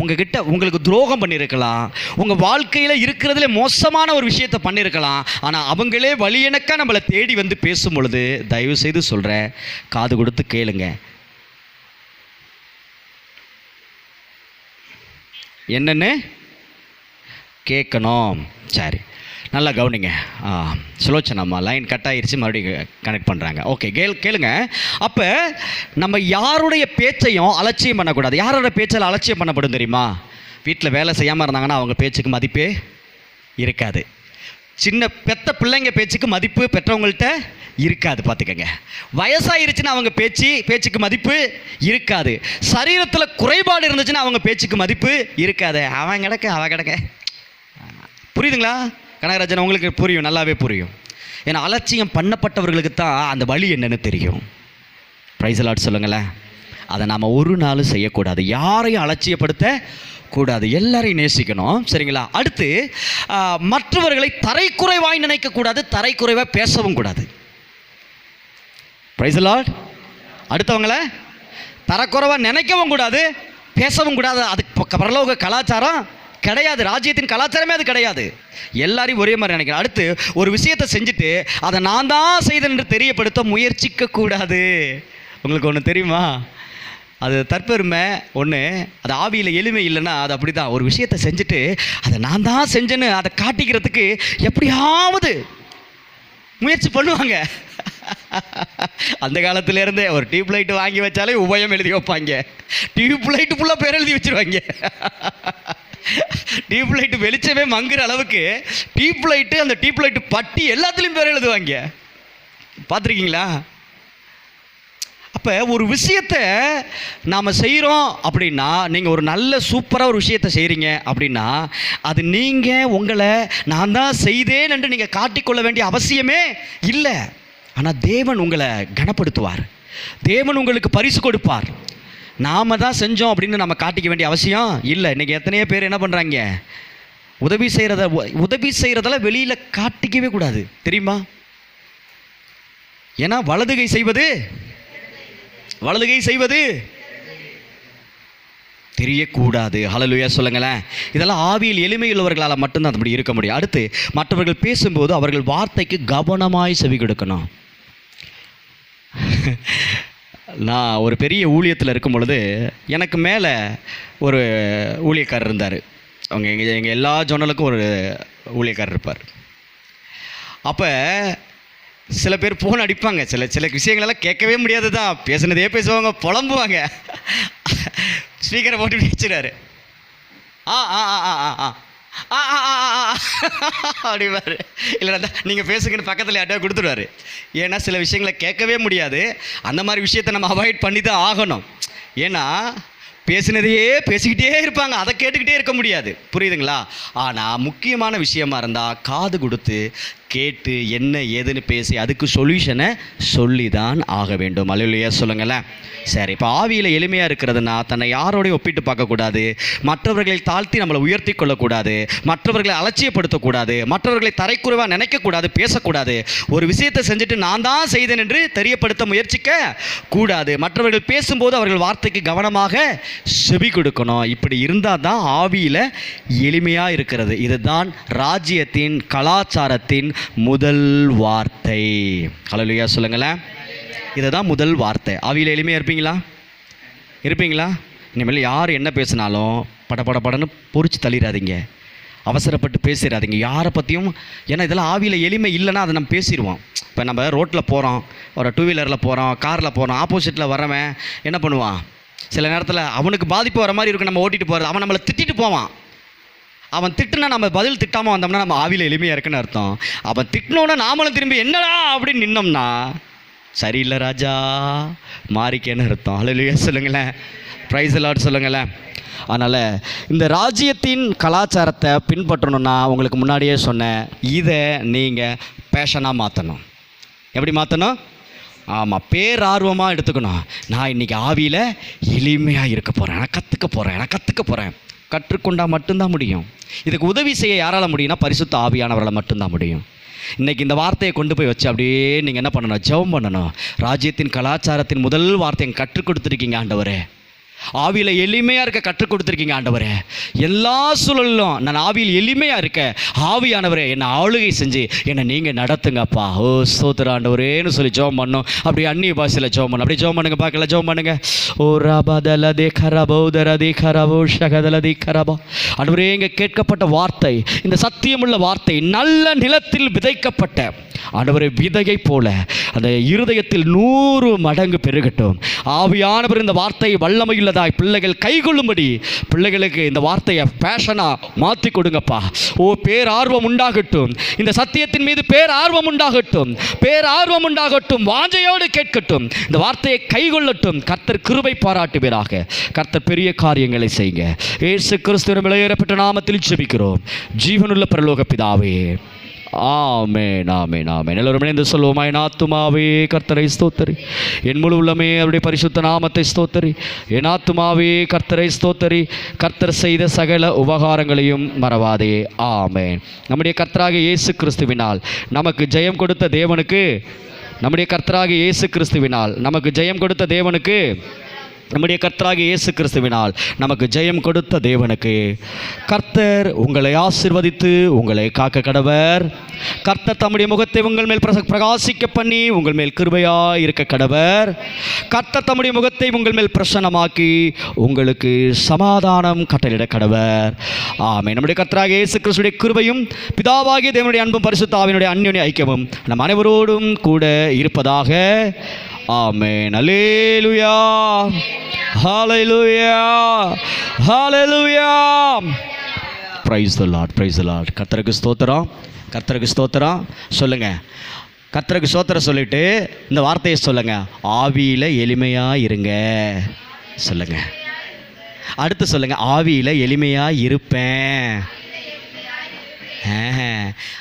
உங்களுக்கு துரோகம் பண்ணியிருக்கலாம், உங்கள் வாழ்க்கையில் இருக்கிறதுல மோசமான ஒரு விஷயத்தை பண்ணியிருக்கலாம். ஆனால் அவங்களே வழியனக்கா நம்மளை தேடி வந்து பேசும் பொழுது தயவு செய்து சொல்கிறேன், காது கொடுத்து கேளுங்க. என்னன்னு கேட்கணும். சரி, நல்லா கவனிங்க. சுலோச்சனம்மா லைன் கட் ஆகிருச்சு, மறுபடியும் கனெக்ட் பண்ணுறாங்க. ஓகே, கேளுங்க. அப்போ நம்ம யாருடைய பேச்சையும் அலட்சியம் பண்ணக்கூடாது. யாரோட பேச்சில் அலட்சியம் பண்ணப்படும் தெரியுமா? வீட்டில் வேலை செய்யாமல் இருந்தாங்கன்னா அவங்க பேச்சுக்கு மதிப்பே இருக்காது. சின்ன பெத்த பிள்ளைங்க பேச்சுக்கு மதிப்பு பெற்றவங்கள்ட்ட இருக்காது. பார்த்துக்கங்க. வயசாயிருச்சுன்னா அவங்க பேச்சுக்கு மதிப்பு இருக்காது. சரீரத்தில் குறைபாடு இருந்துச்சுன்னா அவங்க பேச்சுக்கு மதிப்பு இருக்காது. அவன் கிடக்க. புரியுதுங்களா கனகராஜன்? உங்களுக்கு புரியும், நல்லாவே புரியும். ஏன்னா அலட்சியம் பண்ணப்பட்டவர்களுக்கு தான் அந்த வழி என்னன்னு தெரியும். பிரைஸ் தி லார்ட் சொல்லுங்களேன். அதை நாம் ஒரு நாளும் செய்யக்கூடாது. யாரையும் அலட்சியப்படுத்த கூடாது, எல்லாரையும் நேசிக்கணும். சரிங்களா. அடுத்து, மற்றவர்களை தரைக்குறைவாய் நினைக்கக்கூடாது, தரைக்குறைவாக பேசவும் கூடாது. Price the Lord. அடுத்தவங்களை தரக்குறைவாக நினைக்கவும் கூடாது, பேசவும் கூடாது. அதுக்கு பரலோக கலாச்சாரம் கிடையாது. ராஜ்யத்தின் கலாச்சாரமே அது கிடையாது. எல்லாரையும் ஒரே மாதிரி நினைக்கிறேன். அடுத்து ஒரு விஷயத்தை செஞ்சுட்டு அதை நான் தான் செய்தேன் என்று தெரியப்படுத்த முயற்சிக்க கூடாது. உங்களுக்கு ஒன்று தெரியுமா? அது தற்பெருமை ஒன்று, அது ஆவியில் எளிமை இல்லைன்னா அது அப்படி தான். ஒரு விஷயத்தை செஞ்சுட்டு அதை நான் தான் செஞ்சேன்னு அதை காட்டிக்கிறதுக்கு எப்படியாவது முயற்சி பண்ணுவாங்க. அந்த காலத்திலேருந்தே ஒரு டியூப் லைட் வாங்கி வச்சாலே உபயம் எழுதி வைப்பாங்க. டியூப் லைட்டு ஃபுல்லாக பேர் எழுதி வச்சுருவாங்க. டியூப் லைட்டு வெளிச்சமே மங்குற அளவுக்கு டியூப் லைட்டு, அந்த டியூப் லைட்டு பட்டி எல்லாத்துலேயும் பேர் எழுதுவாங்க. பார்த்துருக்கீங்களா? அப்போ ஒரு விஷயத்தை நாம் செய்கிறோம் அப்படின்னா, நீங்கள் ஒரு நல்ல சூப்பராக ஒரு விஷயத்தை செய்கிறீங்க அப்படின்னா, அது நீங்கள் உங்களை நான் தான் செய்தேன் என்று நீங்கள் காட்டிக்கொள்ள வேண்டிய அவசியமே இல்லை. ஆனால் தேவன் உங்களை கனப்படுத்துவார், தேவன் உங்களுக்கு பரிசு கொடுப்பார். நாம் தான் செஞ்சோம் அப்படின்னு நம்ம காட்டிக்க வேண்டிய அவசியம் இல்லை. இன்றைக்கி எத்தனையோ பேர் என்ன பண்ணுறாங்க, உதவி செய்கிறதால வெளியில் காட்டிக்கவே கூடாது, தெரியுமா? ஏன்னா வலதுகை செய்வது தெரியக்கூடாது. ஹல்லேலூயா சொல்லுங்களேன். இதெல்லாம் ஆவியில் எளிமையுள்ளவர்களால் மட்டும்தான் அப்படி இருக்க முடியும். அடுத்து, மற்றவர்கள் பேசும்போது அவர்கள் வார்த்தைக்கு கவனமாய் செவி கொடுக்கணும். நான் ஒரு பெரிய ஊழியத்தில் இருக்கும் பொழுது எனக்கு மேலே ஒரு ஊழியக்காரர் இருந்தார். அவங்க எங்கள் எல்லா ஜோனலுக்கும் ஒரு ஊழியக்காரர் இருப்பார். அப்போ சில பேர் ஃபோன் அடிப்பாங்க, சில விஷயங்களெல்லாம் கேட்கவே முடியாது தான், பேசுனதே பேசுவாங்க, புலம்புவாங்க. ஸ்பீக்கரை போட்டு வச்சுடாரு, அப்படிவாரு. இல்லைடா நீங்கள் பேசுங்கன்னு பக்கத்தில் யார்ட்டா கொடுத்துருவாரு. ஏன்னா சில விஷயங்களை கேட்கவே முடியாது. அந்த மாதிரி விஷயத்தை நம்ம அவாய்ட் பண்ணி தான் ஆகணும். ஏன்னா பேசினதையே பேசிக்கிட்டே இருப்பாங்க, அதை கேட்டுக்கிட்டே இருக்க முடியாது. புரியுதுங்களா? ஆனால் முக்கியமான விஷயமா இருந்தால் காது கொடுத்து கேட்டு என்ன ஏதுன்னு பேசி அதுக்கு சொல்யூஷனை சொல்லி தான் ஆக வேண்டும். அல்லேலூயா சொல்லுங்களேன். சரி, இப்போ ஆவியில் எளிமையாக இருக்கிறதுனா தன்னை யாரோடையும் ஒப்பிட்டு பார்க்கக்கூடாது, மற்றவர்களை தாழ்த்தி நம்மளை உயர்த்தி கொள்ளக்கூடாது, மற்றவர்களை அலட்சியப்படுத்தக்கூடாது, மற்றவர்களை தரைக்குறைவாக நினைக்கக்கூடாது, பேசக்கூடாது. ஒரு விஷயத்தை செஞ்சுட்டு நான் தான் செய்தேன் என்று தெரியப்படுத்த முயற்சிக்க கூடாது. மற்றவர்கள் பேசும்போது அவர்கள் வார்த்தைக்கு கவனமாக செவி கொடுக்கணும். இப்படி இருந்தால் தான் ஆவியில் எளிமையாக இருக்கிறது. இதுதான் ராஜ்யத்தின் கலாச்சாரத்தின் முதல் வார்த்தை. ஹல்லேலூயா சொல்லுங்களேன். இதுதான் முதல் வார்த்தை. ஆவியில் எளிமையாக இருப்பீங்களா? இனிமேல் யார் என்ன பேசினாலும் படன்னு பொறிச்சு தள்ளிடாதீங்க, அவசரப்பட்டு பேசிடாதீங்க யாரை பற்றியும். ஏன்னா இதெல்லாம் ஆவியில் எளிமை இல்லைன்னா அதை நம்ம பேசிடுவோம். இப்போ நம்ம ரோட்டில் போகிறோம், ஒரு டூ வீலரில் போகிறோம், காரில் போகிறோம், ஆப்போசிட்டில் வரவன் என்ன பண்ணுவான், சில நேரத்தில் அவனுக்கு பாதிப்பு வர மாதிரி இருக்கும் நம்ம ஓட்டிகிட்டு போகிறது. அவன் நம்மளை திட்டிட்டு போவான். அவன் திட்டுனா நம்ம பதில் திட்டாமல் வந்தோம்னா நம்ம ஆவியில் எளிமையாக இருக்குன்னு அர்த்தம். அவன் திட்டினோன்னா நாமளும் திரும்பி என்னடா அப்படின்னு நின்னோம்னா சரியில்லை ராஜா மாறிக்கேன்னு அர்த்தம். ஹல்லேலூயா சொல்லுங்களேன். பிரைஸ் தி லார்ட் சொல்லுங்களேன். அதனால் இந்த ராஜ்யத்தின் கலாச்சாரத்தை பின்பற்றணுன்னா உங்களுக்கு முன்னாடியே சொன்னேன், இதை நீங்கள் பேஷனாக மாற்றணும். எப்படி மாற்றணும்? ஆமாம், பேரார்வமாக எடுத்துக்கணும். நான் இன்றைக்கி ஆவியில் எளிமையாக இருக்க போகிறேன், நான் கற்றுக்க போகிறேன். கற்றுக்கொண்டால் மட்டும்தான் முடியும். இதுக்கு உதவி செய்ய யாரால் முடியும்னா பரிசுத்த ஆவியானவரால் மட்டும்தான் முடியும். இன்றைக்கி இந்த வார்த்தையை கொண்டு போய் வச்சு அப்படியே நீங்கள் என்ன பண்ணணும், ஜெபம் பண்ணணும். ராஜ்யத்தின் கலாச்சாரத்தின் முதல் வார்த்தையை கற்றுக் கொடுத்துருக்கீங்க ஆண்டவரே, ஆவியில் எளிமையாக இருக்க கற்றுக் கொடுத்துருக்கீங்க ஆண்டவரே. எல்லா சூழலிலும் நான் ஆவியில் எளிமையாக இருக்க ஆவியானவரே என்னை ஆளுகை செஞ்சு என்னை நீங்கள் நடத்துங்கப்பா. ஓ ஸ்தோத்திர ஆண்டவரேன்னு சொல்லி ஜெபம் பண்ணணும். அப்படி அந்நிய பாஷையில் ஜெபம் பண்ணணும். அப்படி ஜெபம் பண்ணுங்க பார்க்கல, ஜெபம் பண்ணுங்க. ஓ ரபதலதே கரபௌதரதி கரபோ ஷகதலதி கரபா. ஆண்டவரே, இங்கே கேட்கப்பட்ட வார்த்தை, இந்த சத்தியமுள்ள வார்த்தை நல்ல நிலத்தில் விதைக்கப்பட்ட ஆண்டவரே விதையை போல அந்த இருதயத்தில் 100 மடங்கு பெருகட்டும். ஆவியானவர் இந்த வார்த்தையை வல்லமையுள்ளதாய் பிள்ளைகள் கைகொள்ளும்படி பிள்ளைகளுக்கு இந்த வார்த்தையை பேஷனாக மாற்றி கொடுங்கப்பா. ஓ பேரார்வம் உண்டாகட்டும், இந்த சத்தியத்தின் மீது பேரார்வம் உண்டாகட்டும், வாஞ்சையோடு கேட்கட்டும், இந்த வார்த்தையை கைகொள்ளட்டும். கர்த்தர் கிருபை பாராட்டுவீராக. கர்த்தர் பெரிய காரியங்களை செய்யுங்க. இயேசு கிறிஸ்துவின் விலையேறப்பட்ட நாமத்தில் ஜெபிக்கிறோம் ஜீவனுள்ள பரலோக பிதாவே. ஆமென், ஆமென், ஆமென். எல்லோரும் இணைந்து சொல்லுவோமா? என் ஆத்துமாவே கர்த்தரை ஸ்தோத்தரி, என் முழு உள்ளமே அவருடைய பரிசுத்த நாமத்தை ஸ்தோத்தரி. என் ஆத்துமாவே கர்த்தரை ஸ்தோத்தரி, கர்த்தர் செய்த சகல உபகாரங்களையும் மறவாதே. ஆமென். நம்முடைய கர்த்தராகிய இயேசு கிறிஸ்துவினால் நமக்கு ஜெயம் கொடுத்த தேவனுக்கு, நம்முடைய கர்த்தராகிய இயேசு கிறிஸ்துவினால் நமக்கு ஜெயம் கொடுத்த தேவனுக்கு நம்முடைய கர்த்தராகிய இயேசு கிறிஸ்துவினால் நமக்கு ஜெயம் கொடுத்த தேவனுக்கு கர்த்தர் உங்களை ஆசீர்வதித்து உங்களை காக்க கடவர். கர்த்தர் தம்முடைய முகத்தை உங்கள் மேல் பிரகாசிக்க பண்ணி உங்கள் மேல் கிருபையாய் இருக்க கடவர். கர்த்தர் தம்முடைய முகத்தை உங்கள் மேல் பிரசன்னமாக்கி உங்களுக்கு சமாதானம் கட்டளையிட கடவர். ஆமென். நம்முடைய கர்த்தராகிய இயேசு கிறிஸ்துவின் கிருபையும் பிதாவாகிய தேவனுடைய அன்பும் பரிசுத்த ஆவியினுடைய அன்யோன்ய ஐக்கியமும் நம் அனைவரோடும் கூட இருப்பதாக. Amen. Alleluia, hallelujah, hallelujah. Praise the lord, praise the lord. கர்த்தருக்கு ஸ்தோத்திரம், கர்த்தருக்கு ஸ்தோத்திரம். சொல்லுங்க, கர்த்தருக்கு ஸ்தோத்திரம் சொல்லிட்டு இந்த வார்த்தையை சொல்லுங்க, ஆவியில் எளிமையாக இருங்க. சொல்லுங்க, அடுத்து சொல்லுங்க, ஆவியில் எளிமையாக இருப்பேன்.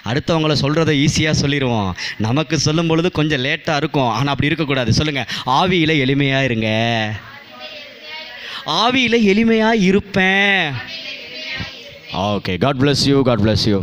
அடுத்தவங்கள சொல்கிறத ஈஸியாக சொல்லிடுவோம், நமக்கு சொல்லும் பொழுது கொஞ்சம் லேட்டாக இருக்கும். ஆனால் அப்படி இருக்கக்கூடாது. சொல்லுங்கள், ஆவியில் எளிமையாக இருங்க. ஆவியில் எளிமையாக இருப்பேன். Okay, God bless you, God bless you.